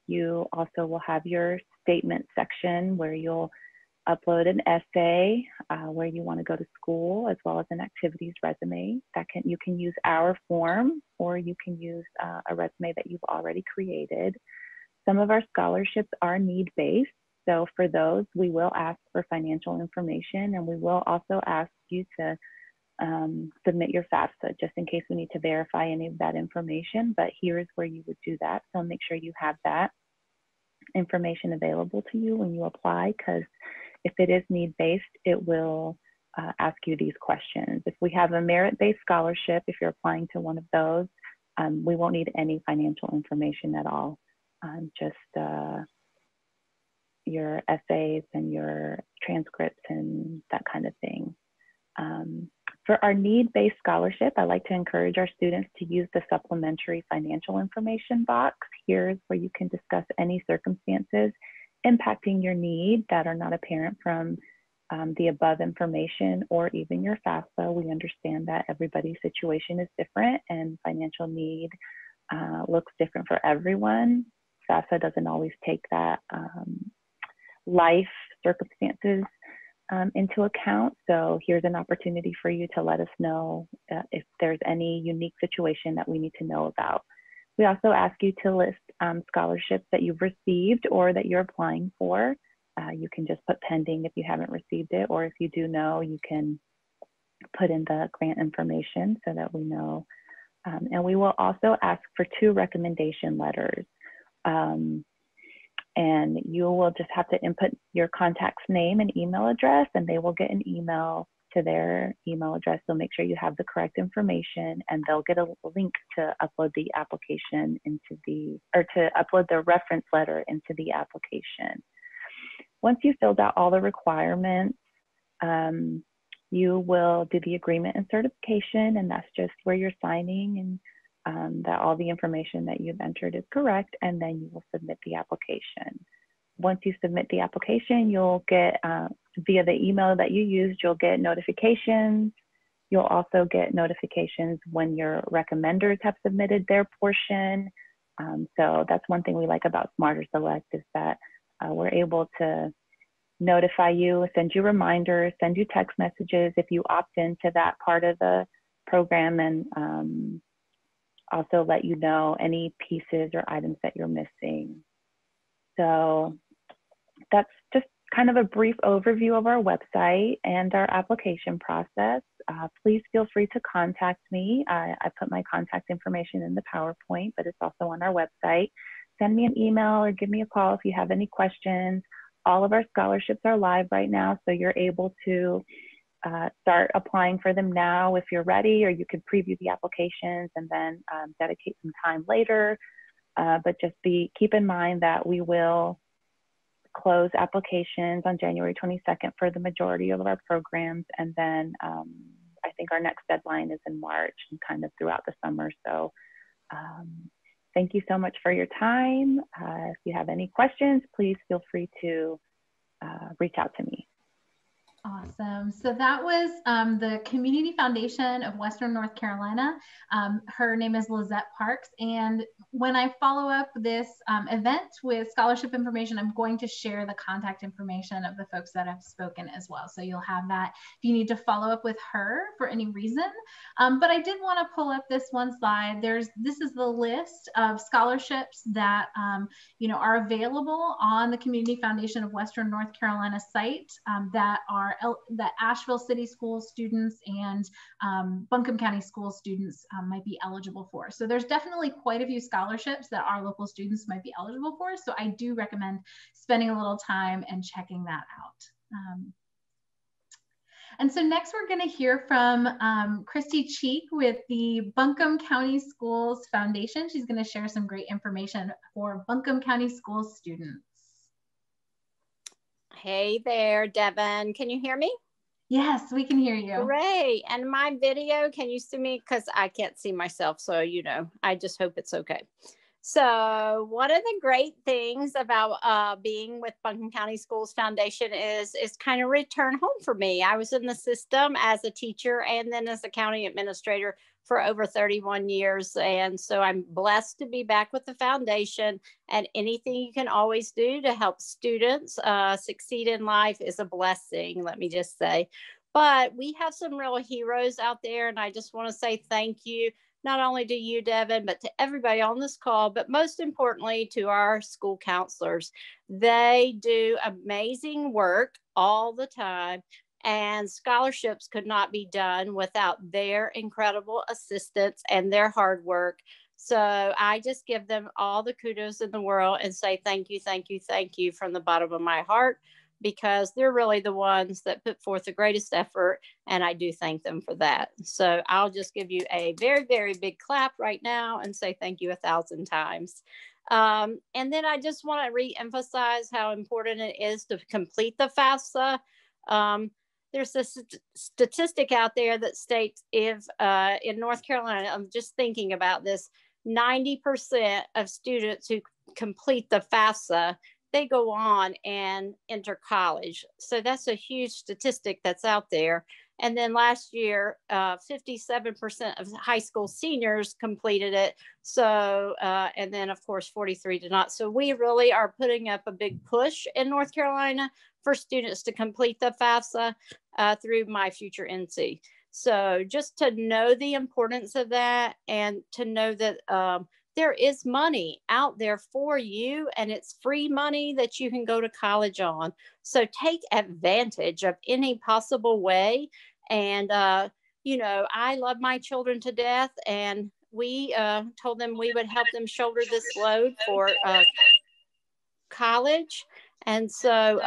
You also will have your statement section where you'll upload an essay, where you want to go to school, as well as an activities resume. You can use our form, or you can use a resume that you've already created. Some of our scholarships are need-based. So for those, we will ask for financial information, and we will also ask you to submit your FAFSA, just in case we need to verify any of that information. But here is where you would do that. So make sure you have that information available to you when you apply, because if it is need-based, it will ask you these questions. If we have a merit-based scholarship, if you're applying to one of those, we won't need any financial information at all. Just your essays and your transcripts and that kind of thing. For our need-based scholarship, I like to encourage our students to use the supplementary financial information box. Here's where you can discuss any circumstances impacting your need that are not apparent from the above information or even your FAFSA. We understand that everybody's situation is different and financial need looks different for everyone. FAFSA doesn't always take that life circumstances into account. So here's an opportunity for you to let us know if there's any unique situation that we need to know about. We also ask you to list scholarships that you've received or that you're applying for. You can just put pending if you haven't received it, or if you do know, you can put in the grant information so that we know. And we will also ask for 2 recommendation letters. And you will just have to input your contact's name and email address, and they will get an email to their email address. So make sure you have the correct information, and they'll get a link to upload the application to upload the reference letter into the application. Once you've filled out all the requirements, you will do the agreement and certification, and that's just where you're signing and that all the information that you've entered is correct, and then you will submit the application. Once you submit the application, you'll get, via the email that you used, you'll get notifications. You'll also get notifications when your recommenders have submitted their portion. So that's one thing we like about Smarter Select, is that we're able to notify you, send you reminders, send you text messages if you opt into that part of the program, and also let you know any pieces or items that you're missing. So that's just kind of a brief overview of our website and our application process. Please feel free to contact me. I put my contact information in the PowerPoint, but it's also on our website. Send me an email or give me a call if you have any questions. All of our scholarships are live right now, so you're able to start applying for them now if you're ready, or you could preview the applications and then dedicate some time later. But just keep in mind that we will close applications on January 22nd for the majority of our programs. And then I think our next deadline is in March and kind of throughout the summer. So thank you so much for your time. If you have any questions, please feel free to reach out to me. Awesome. So that was the Community Foundation of Western North Carolina. Her name is Lizette Parks. And when I follow up this event with scholarship information, I'm going to share the contact information of the folks that have spoken as well. So you'll have that if you need to follow up with her for any reason. But I did want to pull up this one slide. This is the list of scholarships that are available on the Community Foundation of Western North Carolina site that Asheville City School students and Buncombe County School students might be eligible for. So there's definitely quite a few scholarships that our local students might be eligible for. So I do recommend spending a little time and checking that out. And so next we're going to hear from Christy Cheek with the Buncombe County Schools Foundation. She's going to share some great information for Buncombe County Schools students. Hey there, Devin. Can you hear me? Yes, we can hear you. Great. And my video, can you see me? Because I can't see myself. So, I just hope it's okay. So one of the great things about being with Buncombe County Schools Foundation is kind of return home for me. I was in the system as a teacher and then as a county administrator for over 31 years. And so I'm blessed to be back with the foundation, and anything you can always do to help students succeed in life is a blessing, let me just say. But we have some real heroes out there, and I just want to say thank you, not only to you, Devin, but to everybody on this call, but most importantly to our school counselors. They do amazing work all the time, and scholarships could not be done without their incredible assistance and their hard work. So I just give them all the kudos in the world and say thank you, thank you, thank you from the bottom of my heart, because they're really the ones that put forth the greatest effort, and I do thank them for that. So I'll just give you a very, very big clap right now and say thank you 1,000 times. And then I just want to re-emphasize how important it is to complete the FAFSA. There's a statistic out there that states if in North Carolina, I'm just thinking about this, 90% of students who complete the FAFSA, they go on and enter college. So that's a huge statistic that's out there. And then last year, 57% of high school seniors completed it. So, and then of course, 43 did not. So we really are putting up a big push in North Carolina for students to complete the FAFSA through My Future NC. So just to know the importance of that, and to know that there is money out there for you, and it's free money that you can go to college on. So take advantage of any possible way. And, I love my children to death, and we told them we would help them shoulder this load for college. And so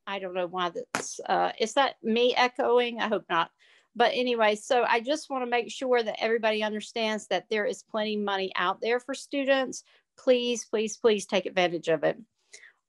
I don't know why that's, is that me echoing? I hope not. But anyway, so I just want to make sure that everybody understands that there is plenty of money out there for students. Please, please, please take advantage of it.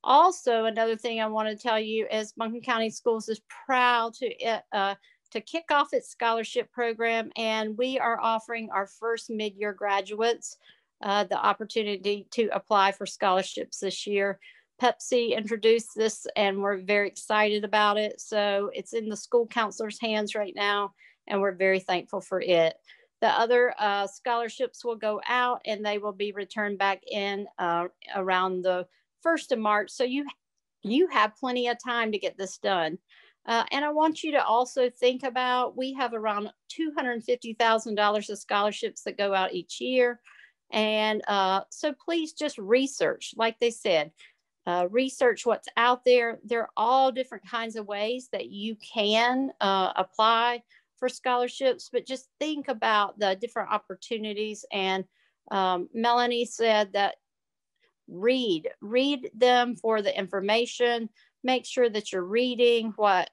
Also, another thing I want to tell you is Buncombe County Schools is proud to kick off its scholarship program, and we are offering our first mid-year graduates the opportunity to apply for scholarships this year. Pepsi introduced this, and we're very excited about it. So it's in the school counselor's hands right now, and we're very thankful for it. The other scholarships will go out, and they will be returned back in around the 1st of March. So you have plenty of time to get this done. And I want you to also think about, we have around $250,000 of scholarships that go out each year. And so please just research, like they said, research what's out there. There are all different kinds of ways that you can apply for scholarships, but just think about the different opportunities. And Melanie said that read them for the information. Make sure that you're reading what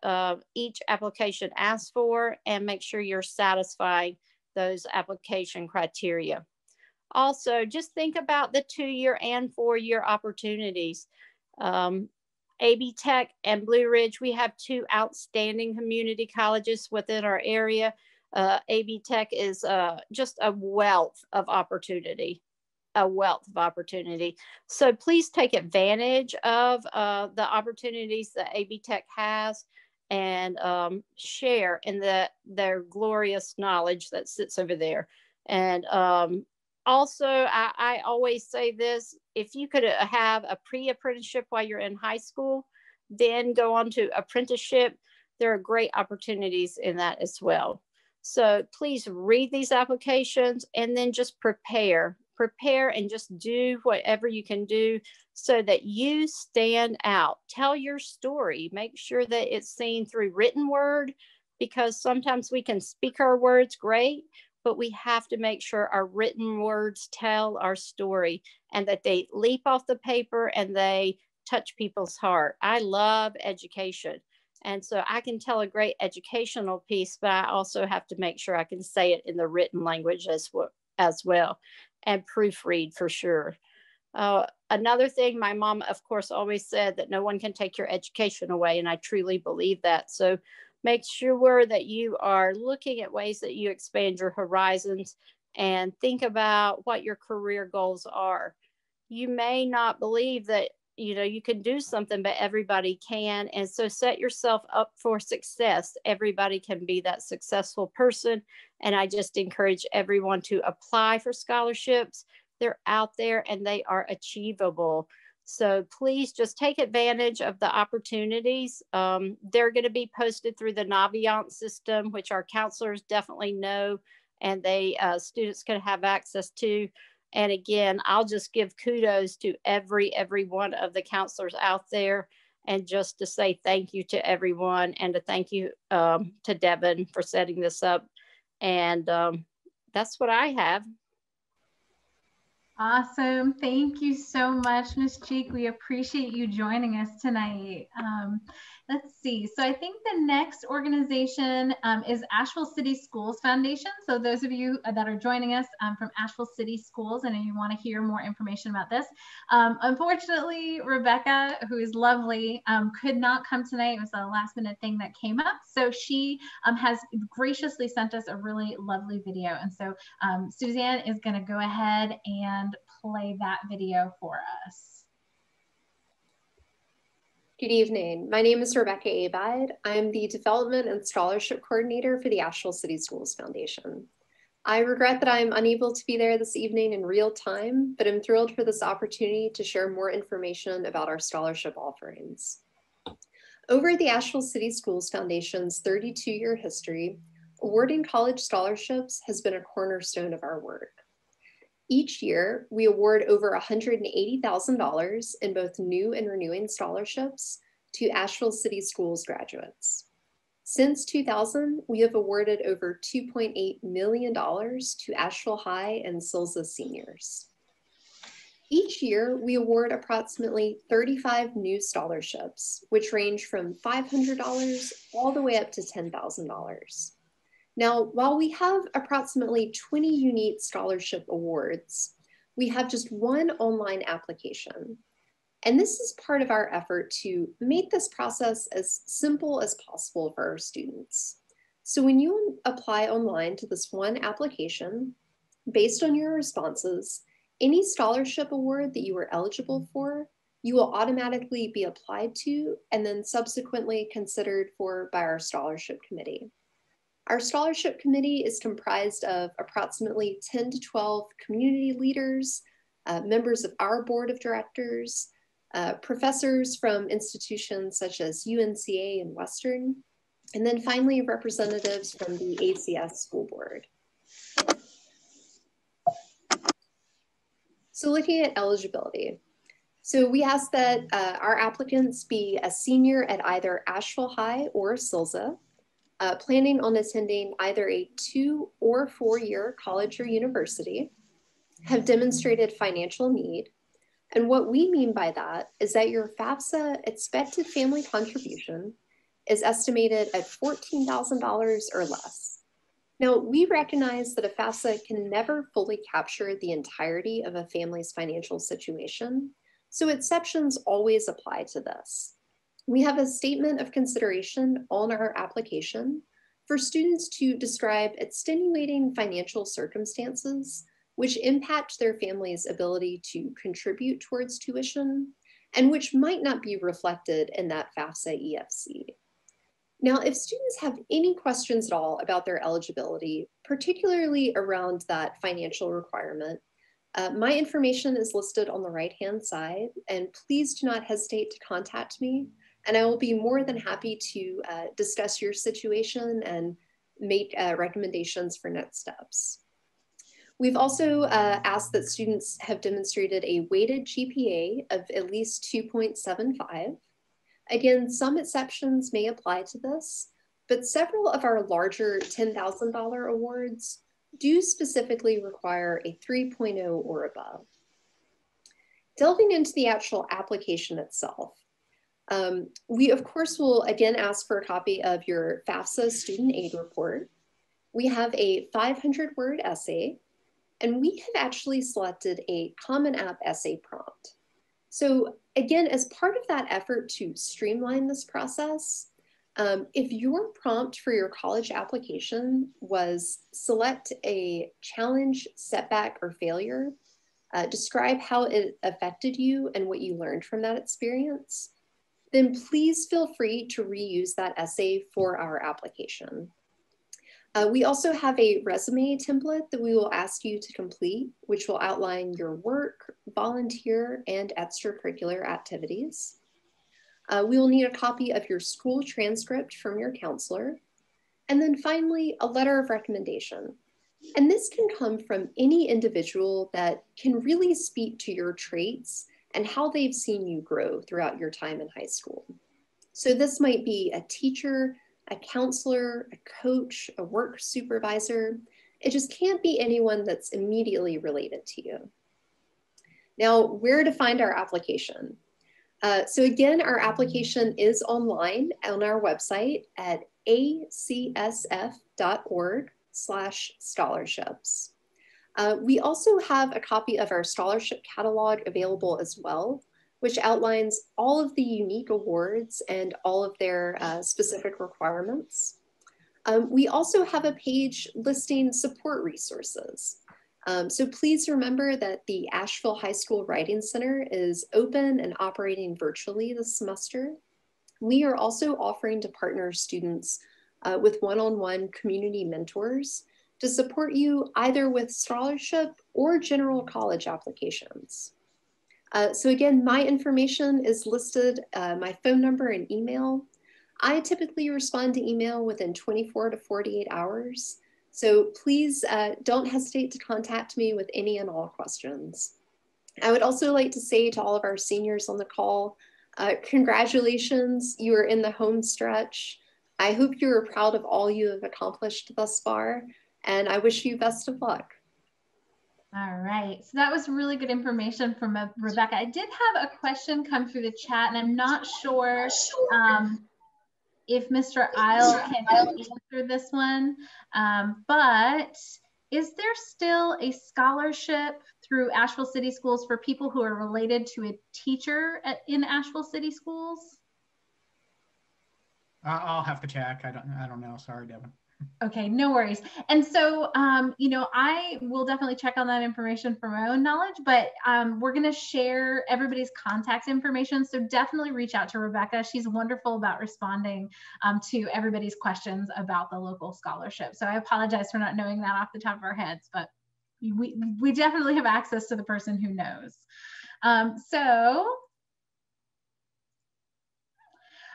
each application asks for, and make sure you're satisfying those application criteria. Also, just think about the 2-year and 4-year opportunities. AB Tech and Blue Ridge, we have 2 outstanding community colleges within our area. AB Tech is just a wealth of opportunity. a wealth of opportunity. So please take advantage of the opportunities that AB Tech has, and share in their glorious knowledge that sits over there. And also, I always say this: if you could have a pre-apprenticeship while you're in high school, then go on to apprenticeship. There are great opportunities in that as well. So please read these applications and then just prepare and just do whatever you can do so that you stand out. Tell your story. Make sure that it's seen through written word, because sometimes we can speak our words great, but we have to make sure our written words tell our story and that they leap off the paper and they touch people's heart. I love education. And so I can tell a great educational piece, but I also have to make sure I can say it in the written language as well, and proofread for sure. Another thing, my mom, of course, always said that no one can take your education away, and I truly believe that. So make sure that you are looking at ways that you expand your horizons and think about what your career goals are. You may not believe that you can do something, but everybody can. And so set yourself up for success. Everybody can be that successful person. And I just encourage everyone to apply for scholarships. They're out there and they are achievable. So please just take advantage of the opportunities. They're going to be posted through the Naviance system, which our counselors definitely know, and students can have access to. And again, I'll just give kudos to every one of the counselors out there, and just to say thank you to everyone, and to thank you to Devin for setting this up. And that's what I have. Awesome. Thank you so much, Ms. Cheek. We appreciate you joining us tonight. Let's see. So I think the next organization is Asheville City Schools Foundation. So those of you that are joining us from Asheville City Schools and you want to hear more information about this, unfortunately, Rebecca, who is lovely, could not come tonight. It was a last minute thing that came up. So she has graciously sent us a really lovely video. And so Suzanne is going to go ahead and play that video for us. Good evening. My name is Rebecca Abide. I'm the Development and Scholarship Coordinator for the Asheville City Schools Foundation. I regret that I'm unable to be there this evening in real time, but I'm thrilled for this opportunity to share more information about our scholarship offerings. Over the Asheville City Schools Foundation's 32-year history, awarding college scholarships has been a cornerstone of our work. Each year, we award over $180,000 in both new and renewing scholarships to Asheville City Schools graduates. Since 2000, we have awarded over $2.8 million to Asheville High and Silza seniors. Each year, we award approximately 35 new scholarships, which range from $500 all the way up to $10,000. Now, while we have approximately 20 unique scholarship awards, we have just one online application. And this is part of our effort to make this process as simple as possible for our students. So when you apply online to this one application, based on your responses, any scholarship award that you are eligible for, you will automatically be applied to and then subsequently considered for by our scholarship committee. Our scholarship committee is comprised of approximately 10 to 12 community leaders, members of our board of directors, professors from institutions such as UNCA and Western, and then finally representatives from the ACS school board. So looking at eligibility. So we ask that our applicants be a senior at either Asheville High or Silza, planning on attending either a 2 or 4 year college or university, have demonstrated financial need. And what we mean by that is that your FAFSA expected family contribution is estimated at $14,000 or less. Now, we recognize that a FAFSA can never fully capture the entirety of a family's financial situation, so exceptions always apply to this. We have a statement of consideration on our application for students to describe extenuating financial circumstances which impact their family's ability to contribute towards tuition, and which might not be reflected in that FAFSA EFC. Now, if students have any questions at all about their eligibility, particularly around that financial requirement, my information is listed on the right-hand side, and please do not hesitate to contact me, and I will be more than happy to discuss your situation and make recommendations for next steps. We've also asked that students have demonstrated a weighted GPA of at least 2.75. Again, some exceptions may apply to this, but several of our larger $10,000 awards do specifically require a 3.0 or above. Delving into the actual application itself, we of course will again ask for a copy of your FAFSA student aid report. We have a 500-word essay, and we have actually selected a Common App essay prompt. So again, as part of that effort to streamline this process, if your prompt for your college application was select a challenge, setback, or failure, describe how it affected you and what you learned from that experience, then please feel free to reuse that essay for our application. We also have a resume template that we will ask you to complete, which will outline your work, volunteer, and extracurricular activities. We will need a copy of your school transcript from your counselor. And then finally, a letter of recommendation. And this can come from any individual that can really speak to your traits and how they've seen you grow throughout your time in high school. So this might be a teacher, a counselor, a coach, a work supervisor. It just can't be anyone that's immediately related to you. Now, where to find our application? So again, our application is online on our website at acsf.org/scholarships. We also have a copy of our scholarship catalog available as well, which outlines all of the unique awards and all of their specific requirements. We also have a page listing support resources. So please remember that the Asheville High School Writing Center is open and operating virtually this semester. We are also offering to partner students with one-on-one community mentors to support you either with scholarship or general college applications. So again, my information is listed, my phone number and email. I typically respond to email within 24 to 48 hours. So please don't hesitate to contact me with any and all questions. I would also like to say to all of our seniors on the call, congratulations, you are in the home stretch. I hope you are proud of all you have accomplished thus far, and I wish you best of luck. All right, so that was really good information from Rebecca. I did have a question come through the chat, and I'm not sure if Mr. Isle can answer this one, but is there still a scholarship through Asheville City Schools for people who are related to a teacher in Asheville City Schools? I'll have to check. I don't know. Sorry, Devin. Okay, no worries. And so, you know, I will definitely check on that information for my own knowledge, but we're going to share everybody's contact information. So definitely reach out to Rebecca. She's wonderful about responding to everybody's questions about the local scholarship. So I apologize for not knowing that off the top of our heads, but we definitely have access to the person who knows. So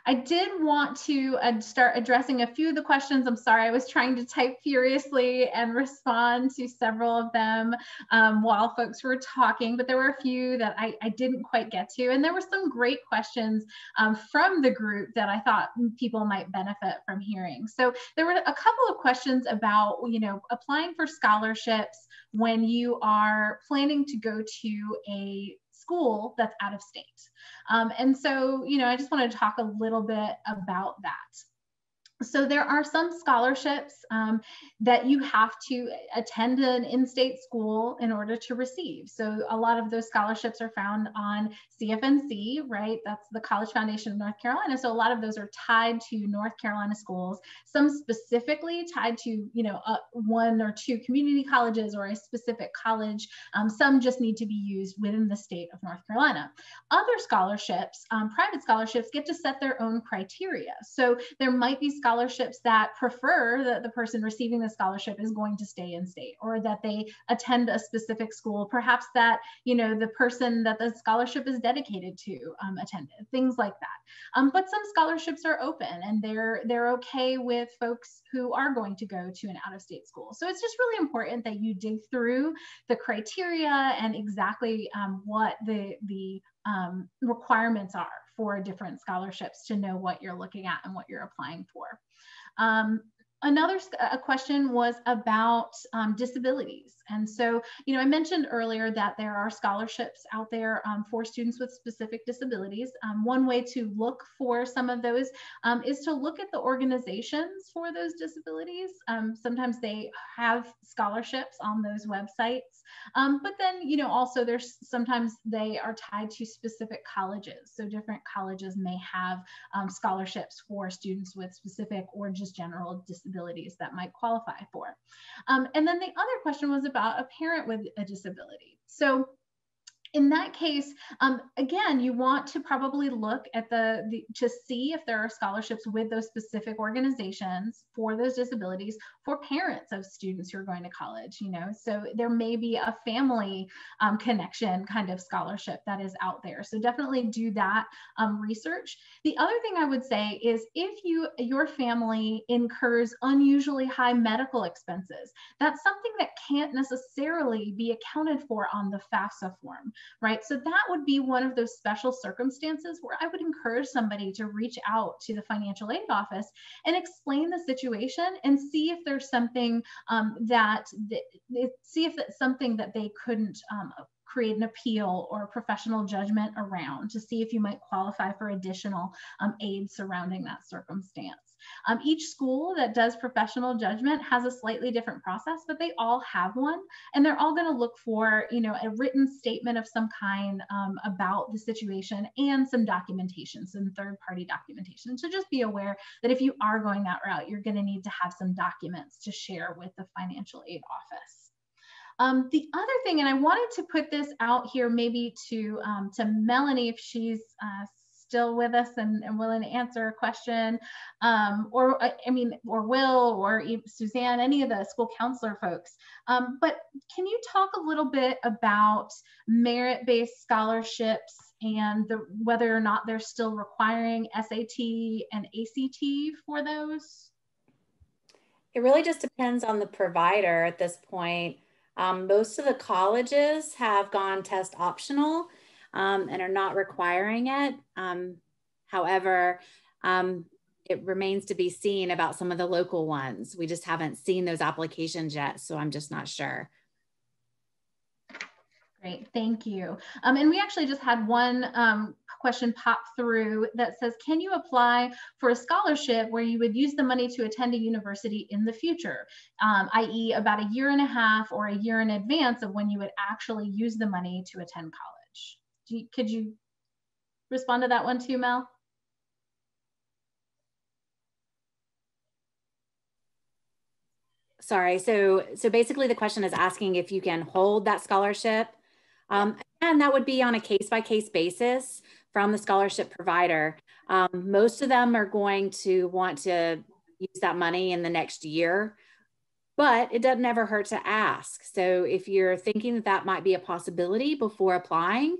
I did want to start addressing a few of the questions. I'm sorry, I was trying to type furiously and respond to several of them while folks were talking, but there were a few that I didn't quite get to. And there were some great questions from the group that I thought people might benefit from hearing. So there were a couple of questions about, you know, applying for scholarships when you are planning to go to a school that's out of state. And so, you know, I just want to talk a little bit about that. So there are some scholarships that you have to attend an in-state school in order to receive. So a lot of those scholarships are found on CFNC, right? That's the College Foundation of North Carolina. So a lot of those are tied to North Carolina schools, some specifically tied to, you know, one or two community colleges or a specific college. Some just need to be used within the state of North Carolina. Other scholarships, private scholarships, get to set their own criteria. So there might be scholarships that prefer that the person receiving the scholarship is going to stay in state, or that they attend a specific school, perhaps that, you know, the person that the scholarship is dedicated to attended, things like that. But some scholarships are open, and they're okay with folks who are going to go to an out-of-state school. So it's just really important that you dig through the criteria and exactly what the requirements are for different scholarships to know what you're looking at and what you're applying for. Another question was about disabilities. And so, you know, I mentioned earlier that there are scholarships out there for students with specific disabilities. One way to look for some of those is to look at the organizations for those disabilities. Sometimes they have scholarships on those websites, but then, you know, also there's sometimes they are tied to specific colleges. So different colleges may have scholarships for students with specific or just general disabilities that might qualify for. And then the other question was about a parent with a disability. So in that case, again, you want to probably look at to see if there are scholarships with those specific organizations for those disabilities for parents of students who are going to college, you know. So there may be a family connection kind of scholarship that is out there. So definitely do that research. The other thing I would say is if your family incurs unusually high medical expenses, that's something that can't necessarily be accounted for on the FAFSA form. Right. So that would be one of those special circumstances where I would encourage somebody to reach out to the financial aid office and explain the situation and see if there's something see if it's something that they couldn't create an appeal or professional judgment around, to see if you might qualify for additional aid surrounding that circumstance. Each school that does professional judgment has a slightly different process, but they all have one, and they're all going to look for, you know, a written statement of some kind about the situation and some documentation, some third-party documentation. So just be aware that if you are going that route, you're going to need to have some documents to share with the financial aid office. The other thing, and I wanted to put this out here maybe to Melanie, if she's still with us and willing to answer a question, or Will, or Suzanne, any of the school counselor folks. But can you talk a little bit about merit-based scholarships and whether or not they're still requiring SAT and ACT for those? It really just depends on the provider at this point. Most of the colleges have gone test optional and are not requiring it. However, it remains to be seen about some of the local ones. We just haven't seen those applications yet, so I'm just not sure. Great, thank you. And we actually just had one question pop through that says, can you apply for a scholarship where you would use the money to attend a university in the future, i.e. about a year and a half or a year in advance of when you would actually use the money to attend college? Could you respond to that one too, Mel? Sorry, so basically the question is asking if you can hold that scholarship. And that would be on a case-by-case basis from the scholarship provider. Most of them are going to want to use that money in the next year, but it doesn't ever hurt to ask. So if you're thinking that that might be a possibility before applying,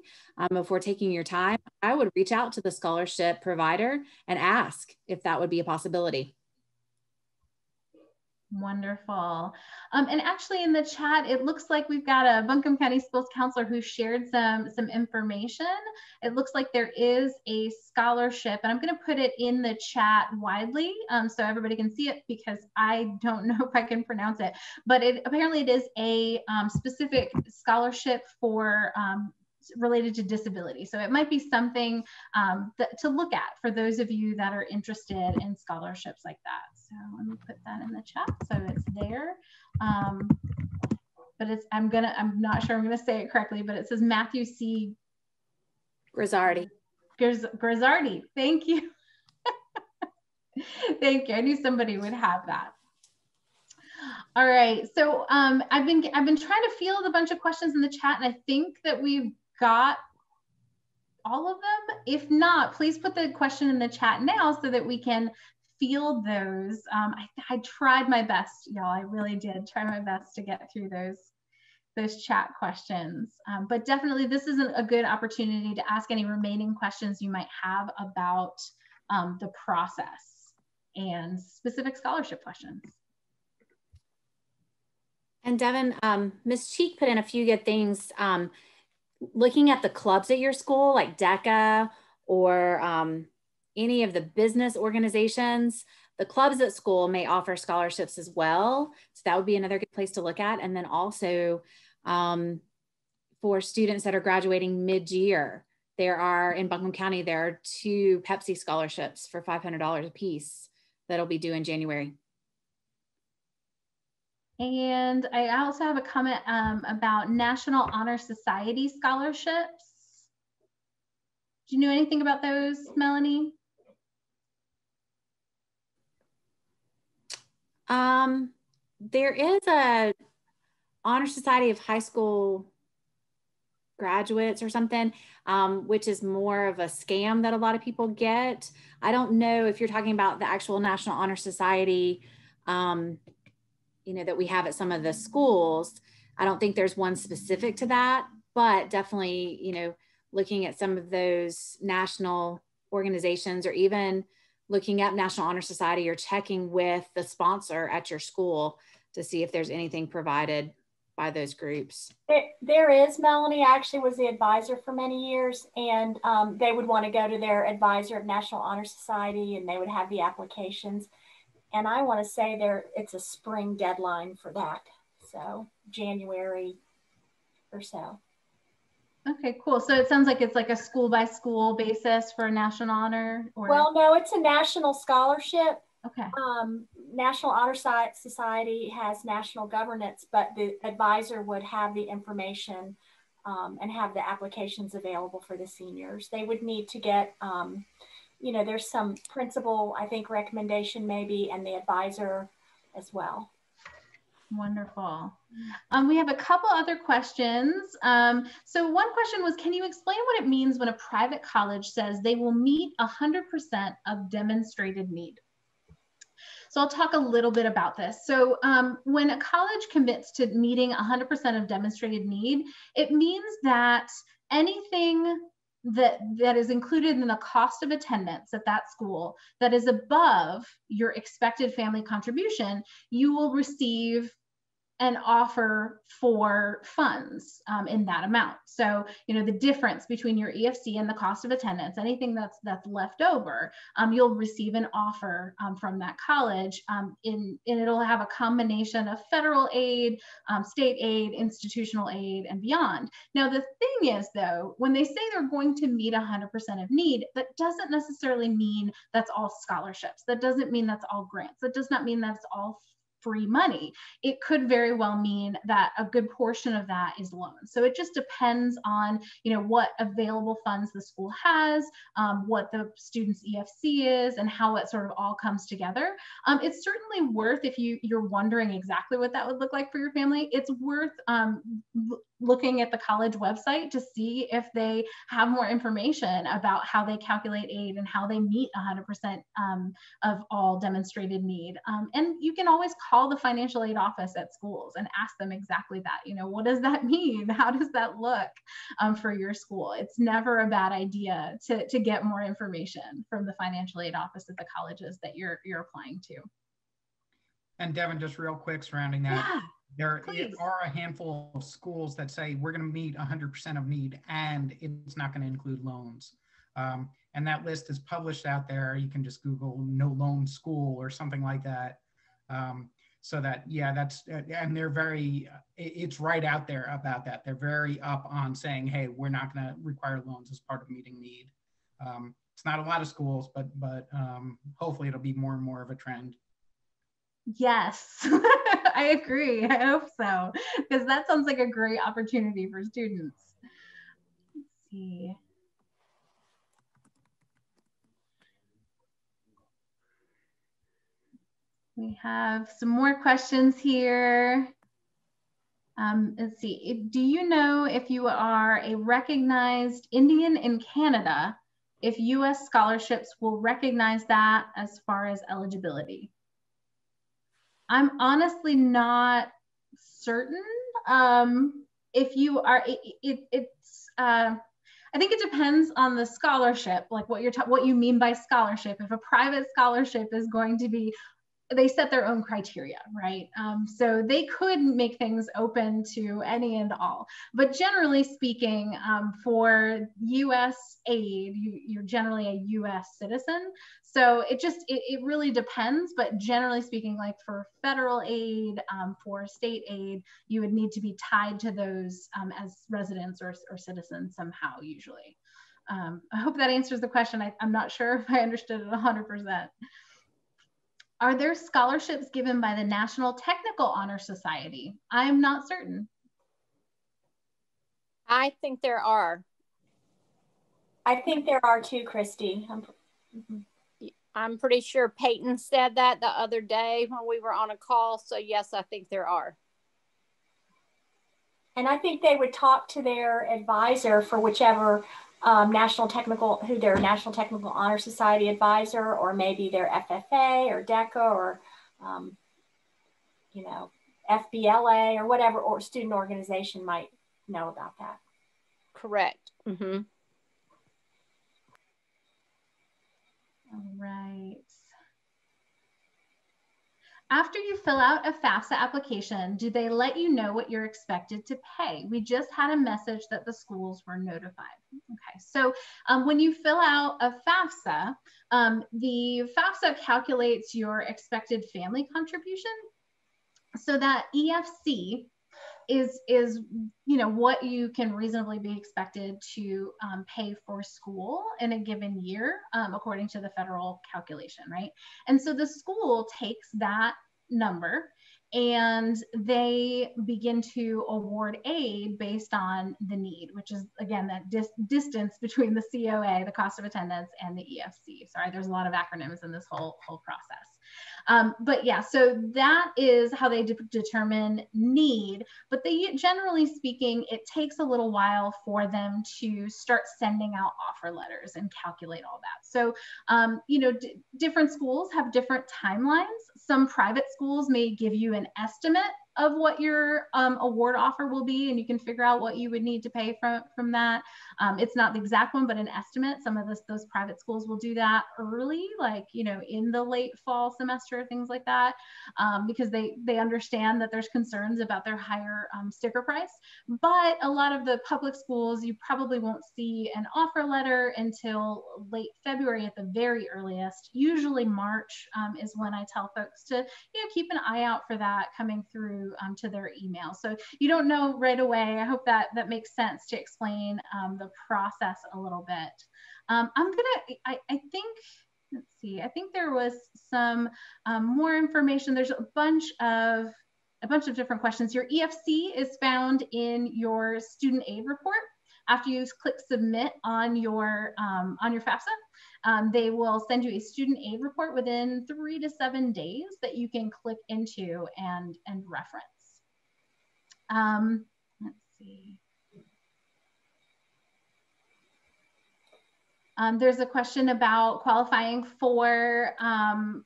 before taking your time, I would reach out to the scholarship provider and ask if that would be a possibility. Wonderful. And actually in the chat, it looks like we've got a Buncombe County Schools counselor who shared some information. It looks like there is a scholarship, and I'm going to put it in the chat widely so everybody can see it, because I don't know if I can pronounce it, but apparently it is a specific scholarship for related to disability. So it might be something to look at for those of you that are interested in scholarships like that. So let me put that in the chat so it's there. But it's, I'm not sure I'm gonna say it correctly, but it says Matthew C. Grizzardi. Grizzardi, thank you. Thank you, I knew somebody would have that. All right, so I've been trying to field a bunch of questions in the chat, and I think that we've got all of them. If not, please put the question in the chat now so that we can field those. I tried my best, y'all. I really did try my best to get through those chat questions. But definitely this is a good opportunity to ask any remaining questions you might have about the process and specific scholarship questions. And Devin, Ms. Cheek put in a few good things. Looking at the clubs at your school, like DECA or any of the business organizations, the clubs at school may offer scholarships as well. So that would be another good place to look at. And then also for students that are graduating mid-year, there are, in Buncombe County, there are 2 Pepsi scholarships for $500 a piece that'll be due in January. And I also have a comment about National Honor Society scholarships. Do you know anything about those, Melanie? There is a Honor Society of High School Graduates or something, which is more of a scam that a lot of people get. I don't know if you're talking about the actual National Honor Society you know, that we have at some of the schools. I don't think there's one specific to that, but definitely, you know, looking at some of those national organizations or even looking at National Honor Society or checking with the sponsor at your school to see if there's anything provided by those groups. There is, Melanie. I actually was the advisor for many years, and they would want to go to their advisor of National Honor Society and they would have the applications. And I want to say it's a spring deadline for that. So January or so. Okay, cool. So it sounds like it's like a school by school basis for National Honor? Or... Well, no, it's a national scholarship. Okay. National Honor Society has national governance, but the advisor would have the information and have the applications available for the seniors. They would need to get you know, there's some principal, I think, recommendation maybe, and the advisor as well. Wonderful. We have a couple other questions. So one question was, can you explain what it means when a private college says they will meet 100% of demonstrated need? So I'll talk a little bit about this. So when a college commits to meeting 100% of demonstrated need, it means that anything that is included in the cost of attendance at that school that is above your expected family contribution, you will receive an offer for funds in that amount. So, you know, the difference between your EFC and the cost of attendance, anything that's left over, you'll receive an offer from that college, and it'll have a combination of federal aid, state aid, institutional aid, and beyond. Now, the thing is, though, when they say they're going to meet 100% of need, that doesn't necessarily mean that's all scholarships. That doesn't mean that's all grants. That does not mean that's all free money. It could very well mean that a good portion of that is loans. So it just depends on, you know, what available funds the school has, what the student's EFC is, and how it sort of all comes together. It's certainly worth, if you're wondering exactly what that would look like for your family, it's worth looking at the college website to see if they have more information about how they calculate aid and how they meet 100% of all demonstrated need. And you can always call the financial aid office at schools and ask them exactly that. You know, what does that mean? How does that look for your school? It's never a bad idea to get more information from the financial aid office at the colleges that you're applying to. And Devin, just real quick surrounding that. Yeah. There are a handful of schools that say we're going to meet 100% of need and it's not going to include loans. And that list is published out there. You can just Google no loan school or something like that. So that, yeah, that's, and they're very, it's right out there about that. They're very up on saying, hey, we're not going to require loans as part of meeting need. It's not a lot of schools, but hopefully it'll be more and more of a trend. Yes, I agree. I hope so, because that sounds like a great opportunity for students. Let's see. We have some more questions here. Let's see. Do you know if you are a recognized Indian in Canada, if U.S. scholarships will recognize that as far as eligibility? I'm honestly not certain. If you are, I think it depends on the scholarship, like what you mean by scholarship. If a private scholarship is going to be, they set their own criteria, right? So they could make things open to any and all. But generally speaking, for U.S. aid, you're generally a U.S. citizen. So it really depends. But generally speaking, like for federal aid, for state aid, you would need to be tied to those as residents or citizens somehow, usually. I hope that answers the question. I'm not sure if I understood it 100%. Are there scholarships given by the National Technical Honor Society? I'm not certain. I think there are. I think there are too, Christy. I'm pretty sure Peyton said that the other day when we were on a call. So yes, I think there are. And I think they would talk to their advisor for whichever their National Technical Honor Society advisor, or maybe their FFA or DECA or, you know, FBLA or whatever, or student organization might know about that. Correct. Mm-hmm. All right. After you fill out a FAFSA application, do they let you know what you're expected to pay? We just had a message that the schools were notified. Okay, so when you fill out a FAFSA, the FAFSA calculates your expected family contribution. So that EFC is you know what you can reasonably be expected to pay for school in a given year according to the federal calculation, right? And so the school takes that number and they begin to award aid based on the need, which is again that distance between the COA, the cost of attendance, and the EFC. Sorry, there's a lot of acronyms in this whole process. But yeah, so that is how they determine need, but they generally speaking, it takes a little while for them to start sending out offer letters and calculate all that. So, you know, different schools have different timelines. Some private schools may give you an estimate of what your award offer will be, and you can figure out what you would need to pay from that. It's not the exact one, but an estimate. Some of those private schools will do that early, like, you know, in the late fall semester, things like that, because they understand that there's concerns about their higher sticker price. But a lot of the public schools, you probably won't see an offer letter until late February at the very earliest. Usually March is when I tell folks to, you know, keep an eye out for that coming through to their email. So you don't know right away. I hope that makes sense to explain the process a little bit. I think, let's see, I think there was some more information. There's a bunch of different questions. Your EFC is found in your student aid report. After you click submit on your FAFSA, they will send you a student aid report within 3 to 7 days that you can click into and reference. Let's see. There's a question about qualifying for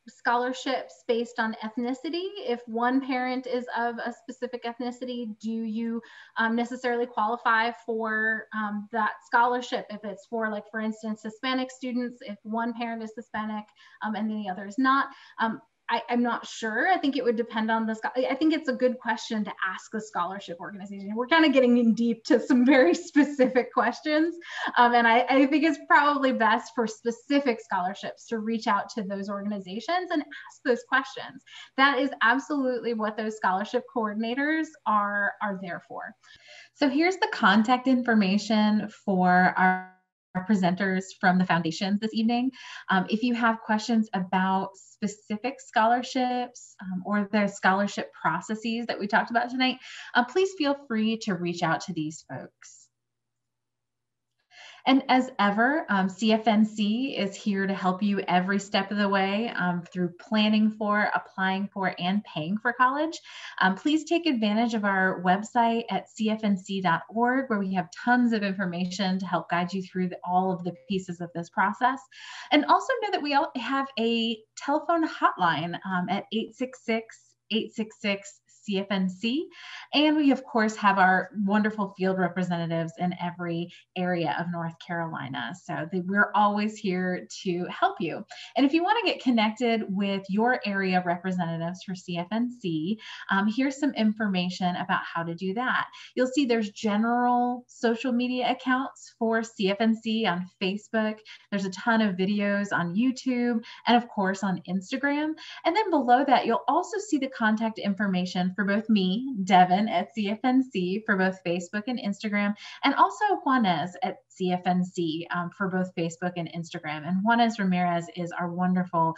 scholarships based on ethnicity. If one parent is of a specific ethnicity, do you necessarily qualify for that scholarship? If it's for, like, for instance, Hispanic students, if one parent is Hispanic and then the other is not. I'm not sure. I think it would depend on I think it's a good question to ask the scholarship organization. We're kind of getting in deep to some very specific questions. And I think it's probably best for specific scholarships to reach out to those organizations and ask those questions. That is absolutely what those scholarship coordinators are there for. So here's the contact information for our presenters from the foundations this evening. If you have questions about specific scholarships or the scholarship processes that we talked about tonight, please feel free to reach out to these folks. And as ever, CFNC is here to help you every step of the way through planning for, applying for, and paying for college. Please take advantage of our website at cfnc.org, where we have tons of information to help guide you through all of the pieces of this process. And also know that we all have a telephone hotline at 866-866-CFNC. And we, of course, have our wonderful field representatives in every area of North Carolina. So we're always here to help you. And if you want to get connected with your area representatives for CFNC, here's some information about how to do that. You'll see there's general social media accounts for CFNC on Facebook. There's a ton of videos on YouTube and, of course, on Instagram. And then below that, you'll also see the contact information for both me, Devin, at CFNC for both Facebook and Instagram, and also Juanes at CFNC for both Facebook and Instagram. And Juanes Ramirez is our wonderful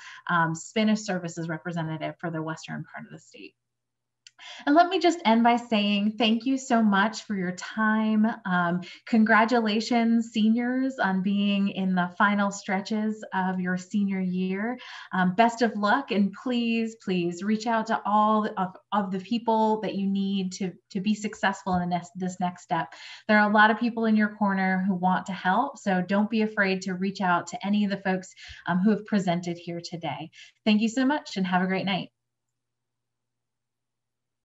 Spanish services representative for the western part of the state. And let me just end by saying thank you so much for your time. Congratulations, seniors, on being in the final stretches of your senior year. Best of luck, and please, please reach out to all of the people that you need to be successful in this next step. There are a lot of people in your corner who want to help, so don't be afraid to reach out to any of the folks who have presented here today. Thank you so much, and have a great night.